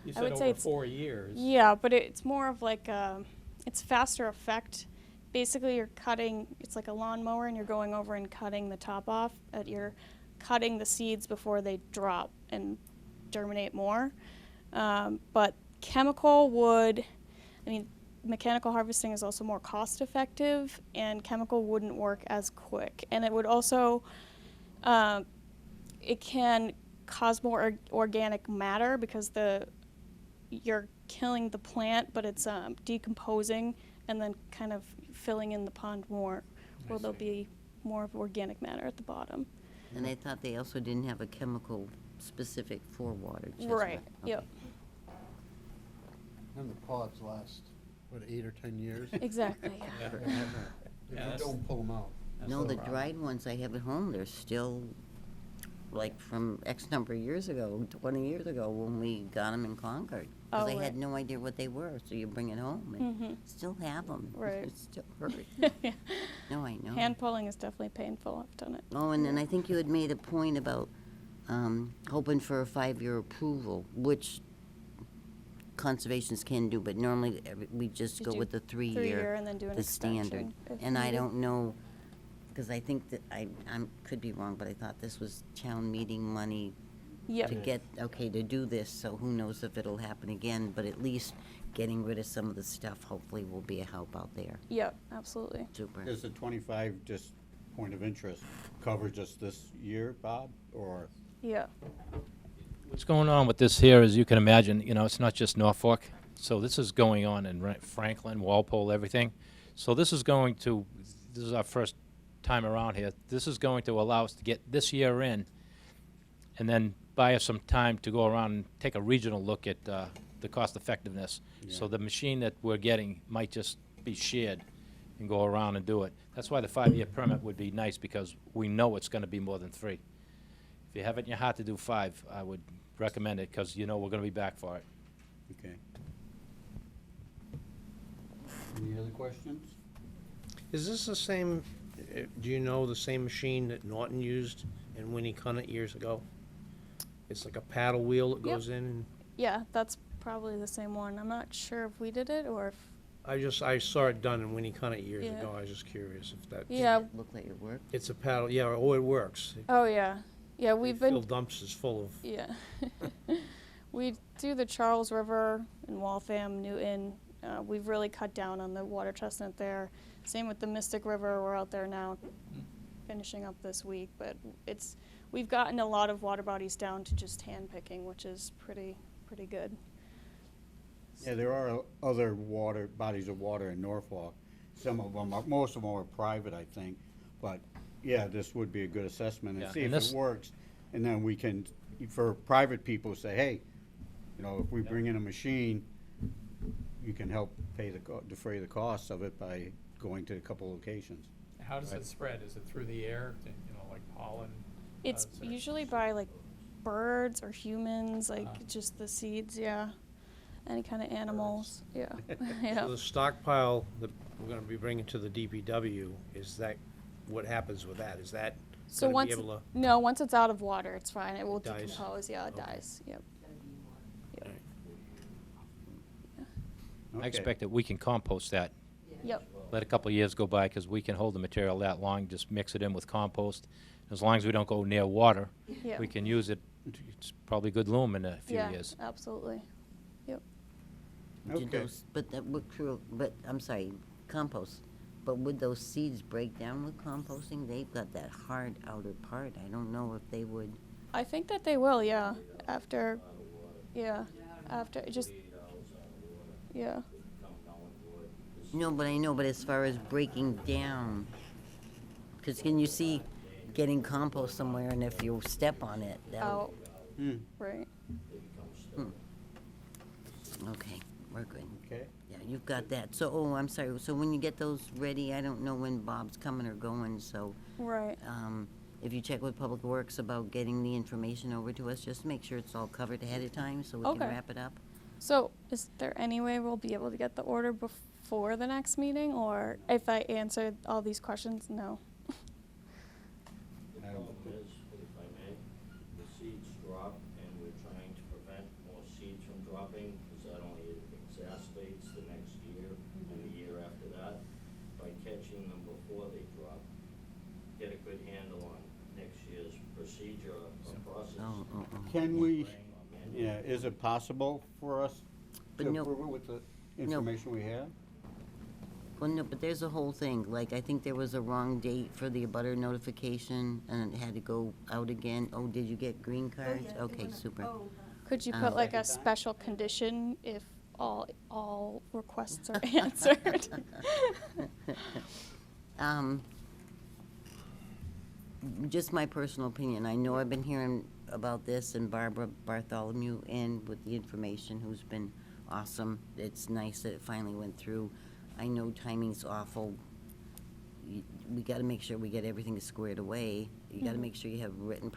You I said would say over it's- 4 years. yeah, but it's more of like it's faster effect. Basically, you're cutting, it's like a lawnmower, and you're going over and cutting the top off. You're cutting the seeds before they drop and germinate more. But chemical would, I mean, mechanical harvesting is also more cost effective, and chemical wouldn't work as quick. And it would also, it can cause more organic matter because you're killing the plant, but it's decomposing and then kind of filling in the pond more, where there'll be more of organic matter at the bottom. And I thought they also didn't have a chemical specific for water chestnut. Right, yep. Okay. And the pods last, what, 8 or 10 years? Exactly, yeah. Yeah. If Yeah, you that's- don't pull them out. that's No, the problem. dried ones I have at home, they're still, like, from X number of years ago, 20 years ago, when we got them in Concord. Because Oh, I right. had no idea what they were, so you bring it home and Mhm. still have them. Right. It still hurts. Yeah. No, I know. Hand pulling is definitely painful. I've done it. Oh, and then I think you had made a point about hoping for a 5-year approval, which conservations can do, but normally we just You go do with the 3-year, 3-year and then do an the standard. extension if And I needed. don't know, because I think that I could be wrong, but I thought this was town meeting money Yep. to get, okay, to do this, so who knows if it'll happen again, but at least getting rid of some of the stuff hopefully will be a help out there. Yep, absolutely. Super. Does the 25, just point of interest, cover just this year, Bob, or? Yeah. What's going on with this here, as you can imagine, you know, it's not just Norfolk. So this is going on in Franklin, Walpole, everything. So this is our first time around here. This is going to allow us to get this year in and then buy us some time to go around and take a regional look at the cost effectiveness. So Yeah. the machine that we're getting might just be shared and go around and do it. That's why the 5-year permit would be nice, because we know it's going to be more than 3. If you have it in your heart to do 5, I would recommend it, because you know we're going to be back for it. Okay. Any other questions? Is this the same, do you know the same machine that Norton used in Winnicott years ago? It's like a paddle wheel that Yep. goes in and, Yeah, that's probably the same one. I'm not sure if we did it or if, I saw it done in Winnicott years Yeah. ago. I was just curious if that. yeah. Look like it worked. It's a paddle, yeah, oh, it works. Oh, yeah. Yeah, They we've fill been, dumpsters full of, yeah. We do the Charles River in Waltham, Newton. We've really cut down on the water chestnut there. Same with the Mystic River. We're out there now finishing up this week, but we've gotten a lot of water bodies down to just hand picking, which is pretty good. Yeah, there are other bodies of water in Norfolk. Some of them, most of them are private, I think. But, yeah, this would be a good assessment Yeah, and see and if this- it works. And then we can, for private people, say, hey, you know, if we bring in a machine, you can help defray the costs of it by going to a couple locations. How does it spread? Is it through the air, like pollen? It's is it- usually by like birds or humans, like just the seeds, yeah. Any kind of animals, yeah. so Yeah. the stockpile that we're gonna be bringing to the DPW, is that, what happens with that? Is that So gonna be once, able to? no, once it's out of water, it's fine. It will dies? decompose, yeah, it Okay. dies, yep. I Okay. expect that we can compost that. Yep, let a couple of years go by, because we can hold the material that long, just mix it in with compost. As long as we don't go near water, Yeah. we can use it. It's probably good loom in a few Yeah, years. absolutely. Yep. Did Okay. those- But that would true, but, I'm sorry, compost. But would those seeds break down with composting? They've got that hard outer part. I don't know if they would. I think that they will, yeah. After, yeah, after, it just, yeah. No, but I know, but as far as breaking down, because can you see getting compost somewhere and if you step on it, that'll. Out, Hmm, right. Okay, we're good. okay. Yeah, you've got that. So, I'm sorry, so when you get those ready, I don't know when Bob's coming or going, so, Right. if you check with Public Works about getting the information over to us, just make sure it's all covered ahead of time so we Okay. can wrap it up. So, is there any way we'll be able to get the order before the next meeting, or if I answered all these questions, no? I don't- Problem is, if I may, the seeds drop, and we're trying to prevent more seeds from dropping, because that only exacerbates the next year and the year after that. By catching them before they drop, get a good handle on next year's procedure or process. Can we, yeah, is it possible for us But to no- approve it with the no. information we have? Well, no, but there's a whole thing, like, I think there was a wrong date for the abutter notification, and it had to go out again. Oh, did you get green cards? Okay, super. Could you Um, put like a special condition if all requests are answered? Just my personal opinion, I know I've been hearing about this, and Barbara Bartholomew in with the information, who's been awesome. It's nice that it finally went through. I know timing's awful. We gotta make sure we get everything squared away. You gotta Mhm. make sure you have written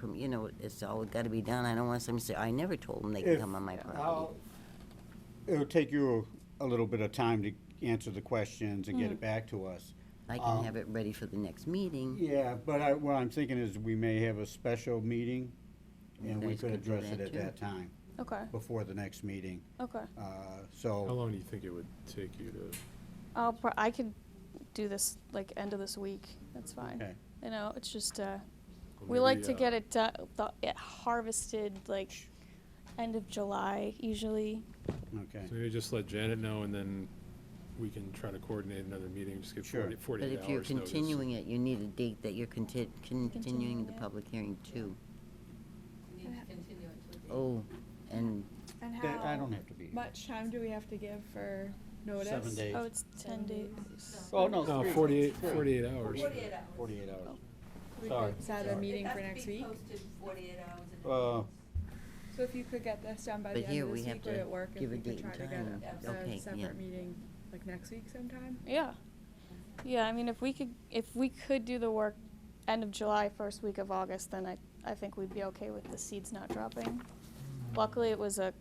it's all gotta be done. I don't want somebody to say, I never told them they could If- come on my property. It'll take you a little bit of time to answer the questions and get Mm. it back to us. I can have it ready for the next meeting. Yeah, but what I'm thinking is we may have a special meeting, and we guys could could do address it that at too. that time. Okay. Before the next meeting. Okay. How So, long do you think it would take you to? I could do this like end of this week. That's fine. Okay. You know, it's just Well, we like maybe, to get it harvested like end of July usually. okay. So maybe just let Janet know, and then we can try to coordinate another meeting, just give Sure. 48 But hours if you're notice. continuing it, you need a date that you're continuing Continuing the it. public hearing to. continue it to a date. Oh, and And That- I how don't have to be here. much time do we have to give for notice? 7 days. Oh, it's 10 days. Oh, no, No, 3. 48 hours. 48 hours. 48 hours. We Sorry. could set a Sorry. meeting It for has to next be week. posted 48 hours in Uh, advance. So if you could get this done by But the end here of we this have week, would to it work if give a we could date try and to get time. a Okay, yeah. separate meeting like next week sometime? Yeah. Yeah, I mean if we could do the work end of July, first week of August, then I think we'd be okay with the seeds not dropping. Luckily it was a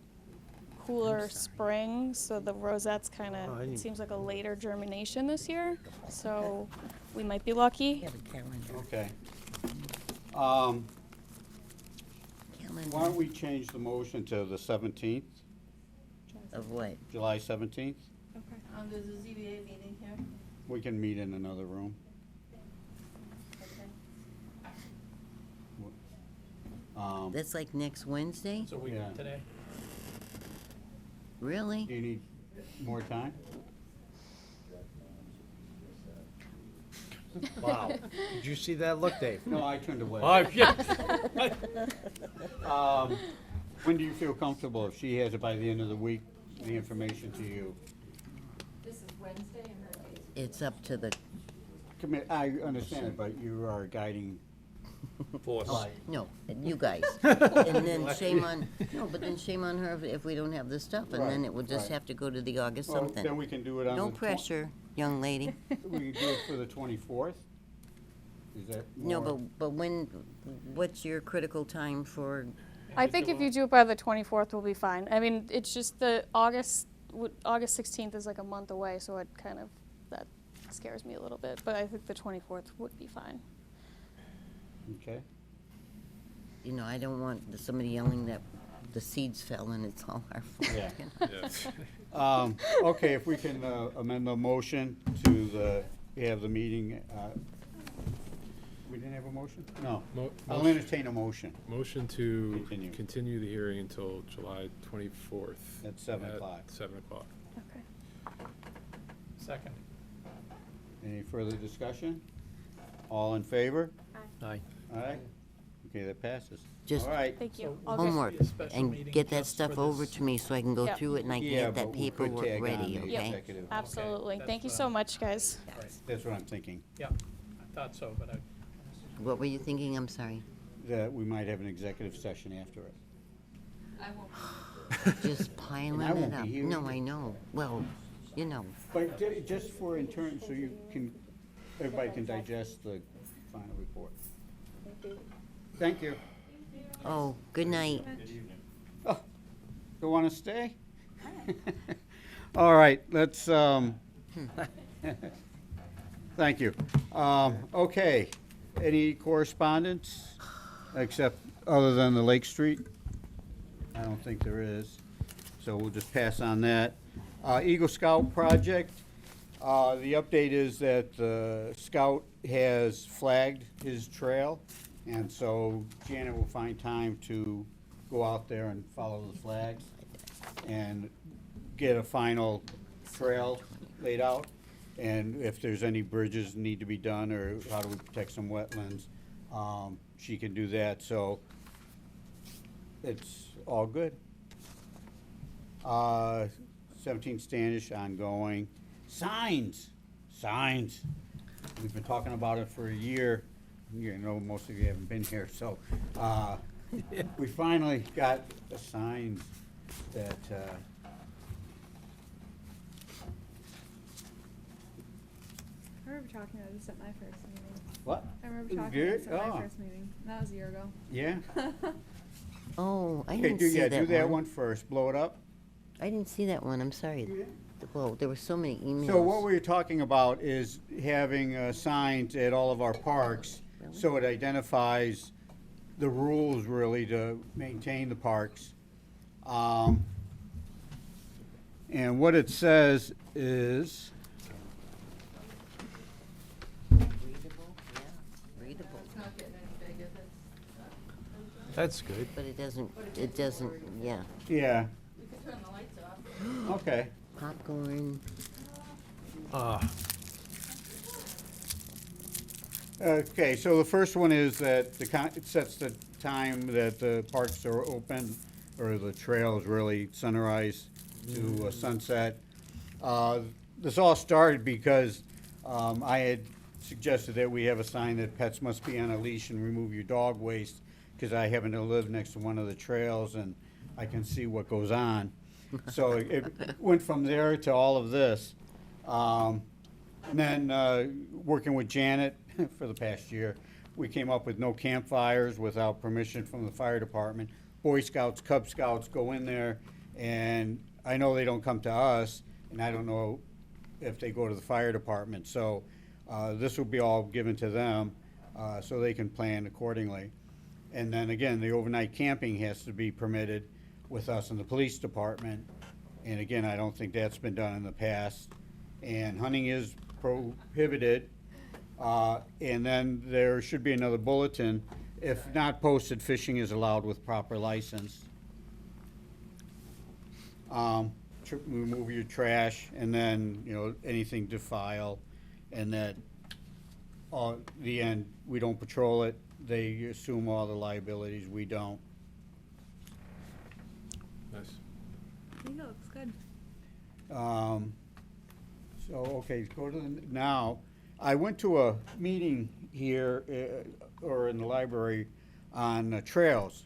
cooler spring, so the rosettes Oh, I it didn't- seems like a later germination this year. So we might be lucky. have a calendar. okay. Calendar. Why don't we change the motion to the 17th, Of what? July 17th? Okay. There's a ZBA meeting here. We can meet in another room. Okay. That's like next Wednesday? So we Yeah. got today? Really? Do you need more time? Wow. Did you see that look, Dave? No, I turned away. Oh, yeah. When do you feel comfortable if she has it by the end of the week, the information to you? This is Wednesday in her case. It's up to the, I understand it, but you are guiding. Force. no, you guys. And then shame on, but then shame on her if we don't have the stuff, and then Right, it would just right. have to go to the August Well, something. then we can do it on the. No pressure, young lady. We can do it for the 24th? Is that No, more? but what's your critical time for, I think if you do it by the 24th, we'll be fine. I mean, it's just the August 16th is like a month away, so that scares me a little bit. But I think the 24th would be fine. Okay. I don't want somebody yelling that the seeds fell and it's all our fault. Yeah. Yeah. Okay, if we can amend the motion to the meeting, we didn't have a motion? No. I'll Motion- entertain a motion. Motion to Continue. continue the hearing until July 24th. At 7 o'clock. 7 o'clock. Okay. Second. Any further discussion? All in favor? Aye. Aye? Okay, that passes. Just All right. Thank you. So I'll will this Homework, be a special and meeting get that just stuff for over this? to me so I can go Yep. through it and I can Yeah, get but that we could paperwork tag on ready, the okay? executive. Absolutely. that's Thank you fine. so much, guys. That's what I'm thinking, Yeah, I thought so, but I, What were you thinking? I'm sorry. that we might have an executive session after it. Just piling I won't it be up. here No, either. I know. Well, you know. But just for in turn, so you can, everybody can digest the final report. Thank you. Oh, good night. Oh, you want to stay? All right, let's, thank you. Okay, any correspondence, except, other than the Lake Street? I don't think there is, so we'll just pass on that. Eagle Scout project, the update is that the Scout has flagged his trail, and so Janet will find time to go out there and follow the flags and get a final trail laid out. And if there's any bridges need to be done, or how do we protect some wetlands, she can do that, so it's all good. 17 Standish ongoing. Signs. We've been talking about it for a year. You know, most of you haven't been here, so, we finally got the signs that, I remember talking about this at my first meeting. what? I remember talking Did? about this at Oh. my first meeting. That was a year ago. Yeah? Oh, I Okay, didn't see that one. do that one first, blow it up. I didn't see that one. I'm sorry. Well, there were so many emails. So what we were talking about is having signs at all of our parks, so it identifies the rules really to maintain the parks. And what it says is, Readable, yeah, readable. That's good. But it doesn't, yeah. yeah, We could turn the lights off. okay. Popcorn. Okay, so the first one is that it sets the time that the parks are open, or the trails really, sunrise to sunset. This all started because I had suggested that we have a sign that pets must be on a leash and remove your dog waste, because I happen to live next to one of the trails and I can see what goes on. So it went from there to all of this. And then, working with Janet for the past year, we came up with no campfires without permission from the fire department. Boy Scouts, Cub Scouts go in there, and I know they don't come to us, and I don't know if they go to the fire department. So this will be all given to them, so they can plan accordingly. And then again, the overnight camping has to be permitted with us in the police department. And again, I don't think that's been done in the past. And hunting is prohibited. And then there should be another bulletin. If not posted, fishing is allowed with proper license. Remove your trash, and then, you know, anything defile, and that, the end, we don't patrol it. They assume all the liabilities, we don't. Nice. I think it looks good. So, okay, go to the, now, I went to a meeting here, or in the library, on trails.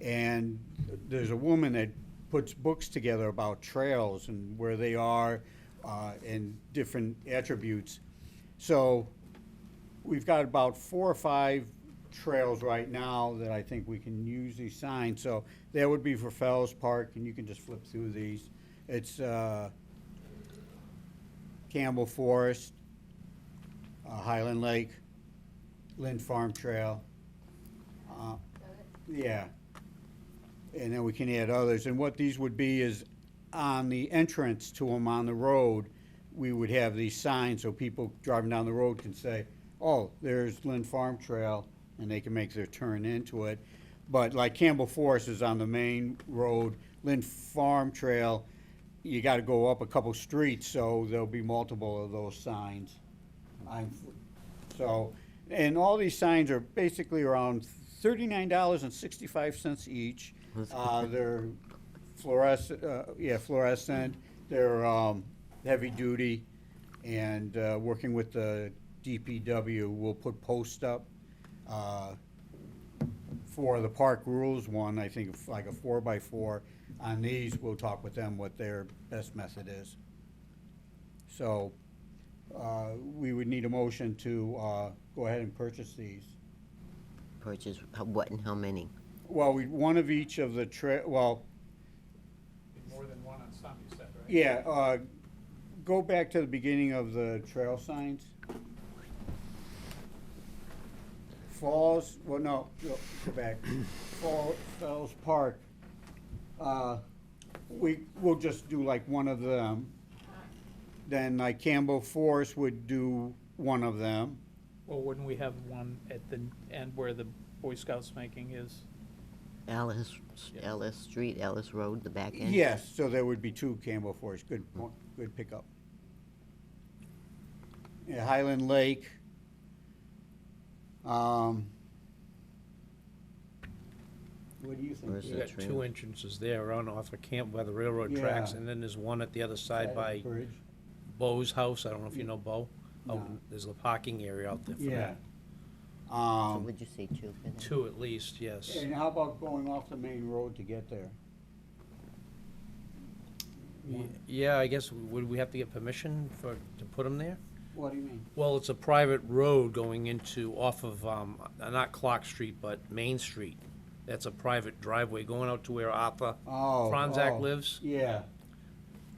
And there's a woman that puts books together about trails and where they are, and different attributes. So, we've got about 4 or 5 trails right now that I think we can use these signs. So that would be for Fells Park, and you can just flip through these. It's Campbell Forest, Highland Lake, Lynn Farm Trail. Yeah. And then we can add others. And what these would be is on the entrance to them on the road, we would have these signs so people driving down the road can say, oh, there's Lynn Farm Trail, and they can make their turn into it. But like Campbell Forest is on the main road, Lynn Farm Trail, you gotta go up a couple streets, so there'll be multiple of those signs. So, and all these signs are basically around $39.65 each. They're fluorescent, they're heavy duty, and working with the DPW, we'll put posts up. For the park rules one, I think like a 4x4. On these, we'll talk with them what their best method is. So, we would need a motion to go ahead and purchase these. Purchase what and how many? Well, one of each of the More than one on some, you said, right? yeah, go back to the beginning of the trail signs. Falls, well, no, go back. Falls Park. We'll just do like one of them. Then like Campbell Forest would do one of them. Well, wouldn't we have one at the end where the Boy Scouts making is? Alice Street, Alice Road, the back end? Yes, so there would be two Campbell Forest. Good pickup. Yeah, Highland Lake. What do you think? You got two entrances there around off of Camp by the railroad tracks, Yeah. and then there's one at the other side by Bridge. Bo's house. I don't know if you know Bo. No. There's a parking area out there for Yeah. that. So would you say two for that? Two at least, yes. And how about going off the main road to get there? Yeah, I guess, would we have to get permission to put them there? What do you mean? Well, it's a private road going off of, not Clark Street, but Main Street. That's a private driveway going out to where Arthur Franzak lives. Yeah.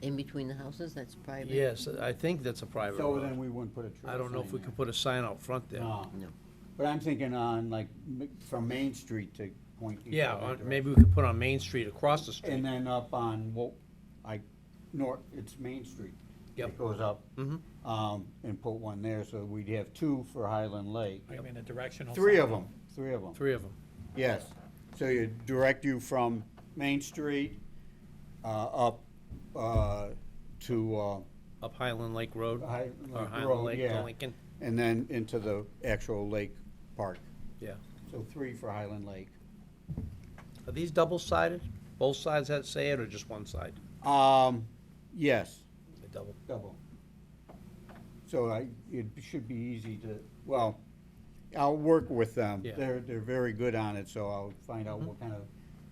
In between the houses, that's private? Yes, I think that's a private So road. then we wouldn't put a trail I don't know if sign we there. could put a sign out front there. No. No. But I'm thinking on like from Main Street to point. each Yeah, other maybe we could put on Main Street across the street. And then up on, it's Main Street. Yep. It goes up, Mhm. and put one there, so we'd have two for Highland Lake. I mean, a directional. Three sign. of them, three of them. Three of them. Yes. So you direct you from Main Street, up, to, Up Highland Lake Road, or Highland Highland Road, Lake to yeah. Lincoln. And then into the actual lake park. Yeah. So three for Highland Lake. Are these double-sided? Both sides that say it, or just one side? Yes, They double. double. So it should be easy to, well, I'll work with them. Yeah. They're very good on it, so I'll find out what kind of,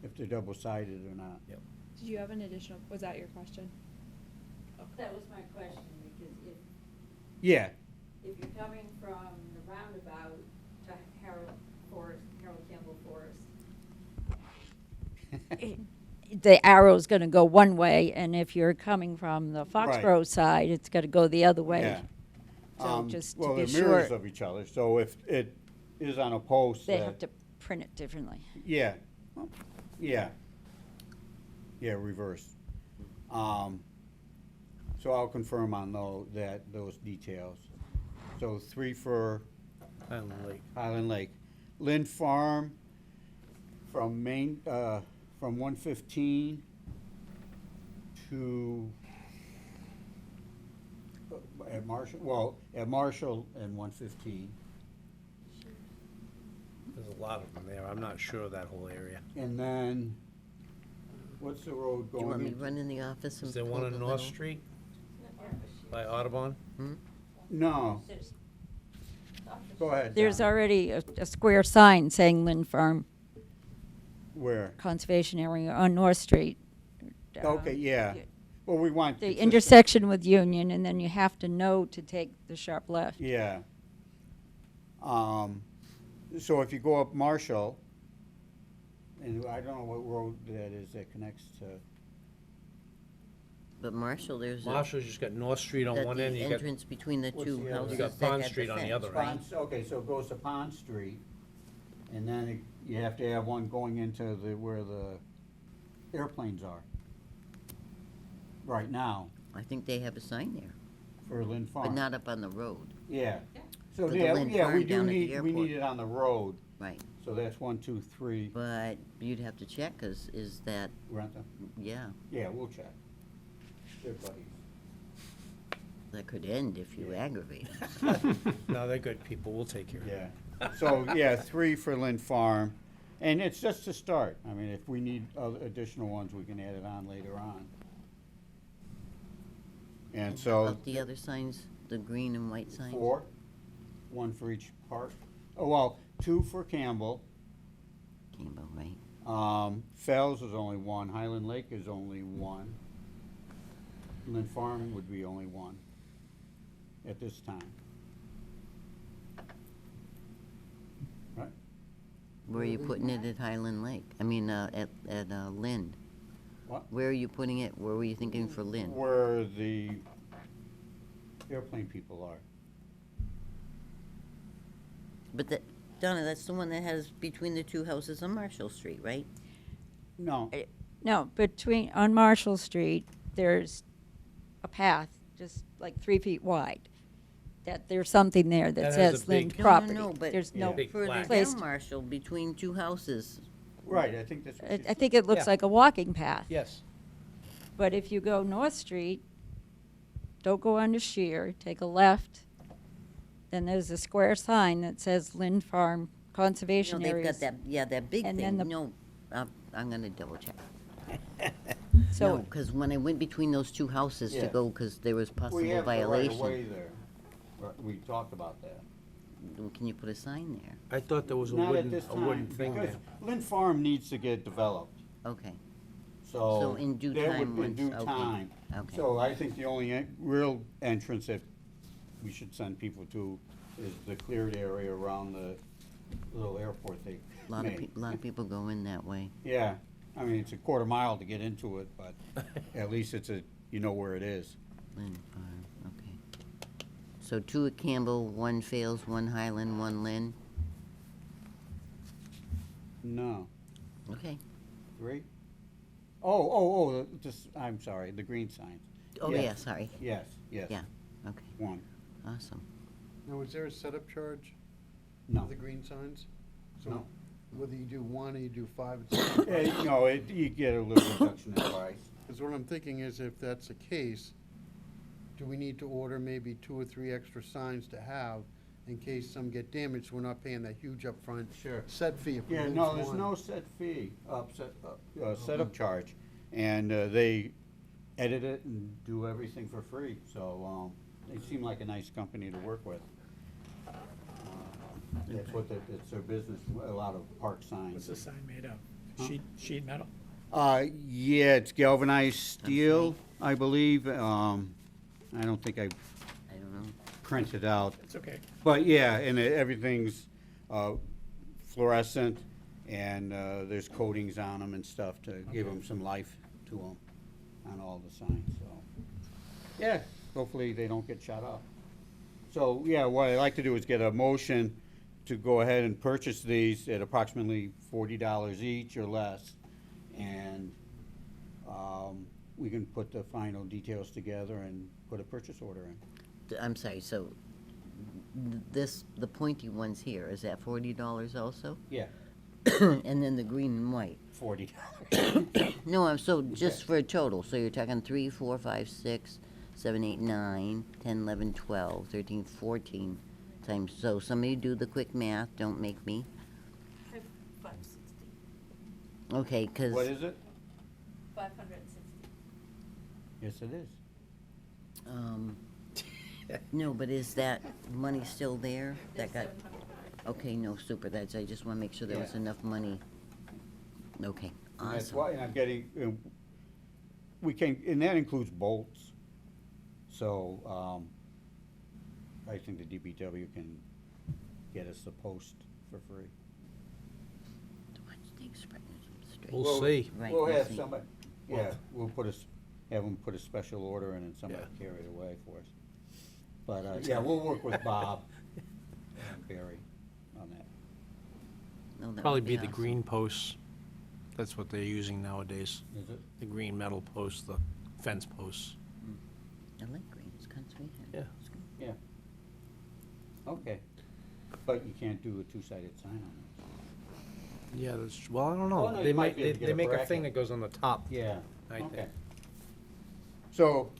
if they're double-sided or not. Yep. Did you have an additional, was that your question? That was my question, because Yeah, if you're coming from the roundabout to Harold Campbell Forest, the arrow's gonna go one way, and if you're coming from the Right. Foxborough side, it's gonna go the other way. yeah. So just to Well, be they're mirrors sure, of each other, so if it is on a post they that- have to print it differently. Yeah, yeah. Yeah, reverse. So I'll confirm on those details. So three for Highland Lake. Highland Lake. Lynn Farm from Main, from 115 to, at Marshall and 115. There's a lot of them there. I'm not sure of that whole area. And then, what's the road Do you want going me to into? run in the office and Is there pull one the on North little- Street by Audubon? No. Go ahead. There's Don. already a square sign saying Lynn Farm Where? Conservation Area on North Street. Okay, yeah. Well, we want. The consistent- intersection with Union, and then you have to know to take the sharp left. Yeah. So if you go up Marshall, and I don't know what road that is that connects to, But Marshall, there's a. Marshall's just got North Street on that one the end, you got, entrance between the What's two the other? houses You got that Pond had Street on the fence. other end. okay, so it goes to Pond Street, and then you have to have one going into where the airplanes are. Right now, I think they have a sign there. for Lynn Farm. But not up on the road. Yeah. So, For the yeah, Lynn yeah, Farm we do down at the need, we airport. need it on the road. Right. So that's 1, 2, 3. But you'd have to check, 'cause is that, Rent them? yeah, Yeah, we'll check. They're buddies. that could end if you aggravate them. No, they're good people, we'll take care of it. Yeah. So, yeah, 3 for Lynn Farm. And it's just to start. I mean, if we need additional ones, we can add it on later on. And How so. about the other signs, the green and white signs? 4, 1 for each park. Oh, well, 2 for Campbell. Campbell, right. Fells is only 1. Highland Lake is only 1. Lynn Farm would be only 1 at this time. Right? Where are you putting it at Highland Lake? I mean, at Lynn? What? Where are you putting it? Where were you thinking for Lynn? Where the airplane people are. But that, Donna, that's the one that has between the 2 houses on Marshall Street, right? No. No, on Marshall Street, there's a path just like 3 feet wide. That there's something there that That has a says Lynn big- property. No, but There's no Big further plaque. place. down Marshall, between 2 houses. Right, I think that's what I she's- I think it looks Yeah. like a walking path. Yes. But if you go North Street, don't go onto Shear, take a left, then there's a square sign that says Lynn Farm No, Conservation they've Areas. got that, yeah, that big And thing. then the- No, I'm gonna double check. So- No, 'cause when I went between those 2 houses to Yeah. go, 'cause there was We possible have the right of way violation. there. Right, we talked about that. Can you put a sign there? I thought there was a Not at wooden, this a wooden time, thing because there. Lynn Farm needs to get developed. Okay. So. So in due that time, would- in once- due okay, time. okay. So I think the only real entrance that we should send people to is the cleared area around the little airport they A lot made. lot of people go in that way. Yeah, I mean, it's a quarter mile to get into it, but at least you know where it is. Lynn Farm, okay. So 2 at Campbell, 1 Fales, 1 Highland, 1 Lynn. No, Okay. 3? I'm sorry, the green signs. Oh, Yes. yeah, sorry. Yes, yes. Yeah, okay, 1. awesome. Now, is there a setup charge? No. For the green signs? So No. whether you do 1 or you do 5, it's You get a little reduction in price. Because what I'm thinking is, if that's the case, do we need to order maybe 2 or 3 extra signs to have in case some get damaged? We're not paying that huge upfront Sure. set fee if we Yeah, lose no, there's one. no set fee, setup charge. And they edit it and do everything for free, so they seem like a nice company to work with. That's what, it's their business, a lot of park signs. What's the sign made of? Huh? Sheet metal? Yeah, it's galvanized steel, I believe. I don't think I I don't know. printed out. It's okay. But yeah, and everything's fluorescent, and there's coatings on them and stuff to give them some life to them on all the signs, so. Yeah, hopefully they don't get shot up. So, yeah, what I'd like to do is get a motion to go ahead and purchase these at approximately $40 each or less. And we can put the final details together and put a purchase order in. I'm sorry, so the pointy ones here, is that $40 also? Yeah. And then the green and white? $40. No, so just for a total, so you're talking 3, 4, 5, 6, 7, 8, 9, 10, 11, 12, 13, 14 times, so somebody do the quick math, don't make me. 560. Okay, 'cause. What is it? 560. Yes, it is. No, but is that money still there? That got, okay, no, super, I just wanna make sure there was Yeah. enough money. Okay, And that's awesome. why, and I'm getting, and that includes bolts. So, I think the DPW can get us the post for free. Watch things spreading straight. We'll see. Right, We'll we'll have see. somebody, yeah, we'll have them put a special order in and somebody carry it away for us. But, yeah, we'll work with Bob and Barry on that. No, that Probably would be the awesome. green posts. That's what they're using nowadays. Is it? The green metal posts, the fence posts. I like green. It's conservation. Yeah. Yeah. Okay. But you can't do a two-sided sign on it. Yeah, that's, well, I don't Oh, know. no, They you might might, be able to get they a make a bracket. thing that goes on the top. Yeah. I Okay. think. So,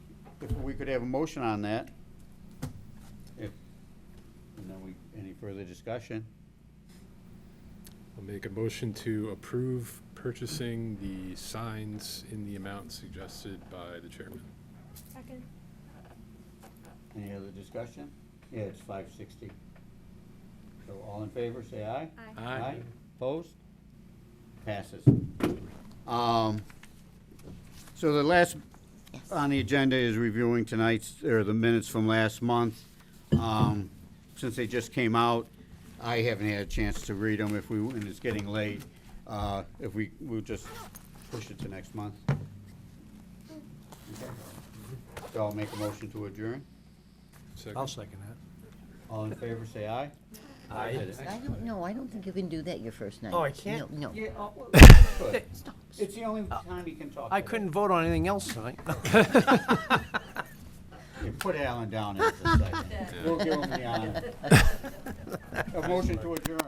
if we could have a motion on that, if, and then any further discussion? I'll make a motion to approve purchasing the signs in the amount suggested by the chairman. Second. Any other discussion? Yeah, it's $560. So all in favor, say aye. Aye. Aye. Opposed? Passes. So the last on the agenda is reviewing tonight's, or the minutes from last month. Since they just came out, I haven't had a chance to read them and it's getting late. If we'll just push it to next month. Okay. So I'll make a motion to adjourn. I'll second that. All in favor, say aye. Aye. I don't know, I don't think you can do that your first night. Oh, I can't? No, no. Yeah, good. It's the only time he can talk. I today. couldn't vote on anything else tonight. You put Alan down as the second. We'll give him the honor. A motion to adjourn.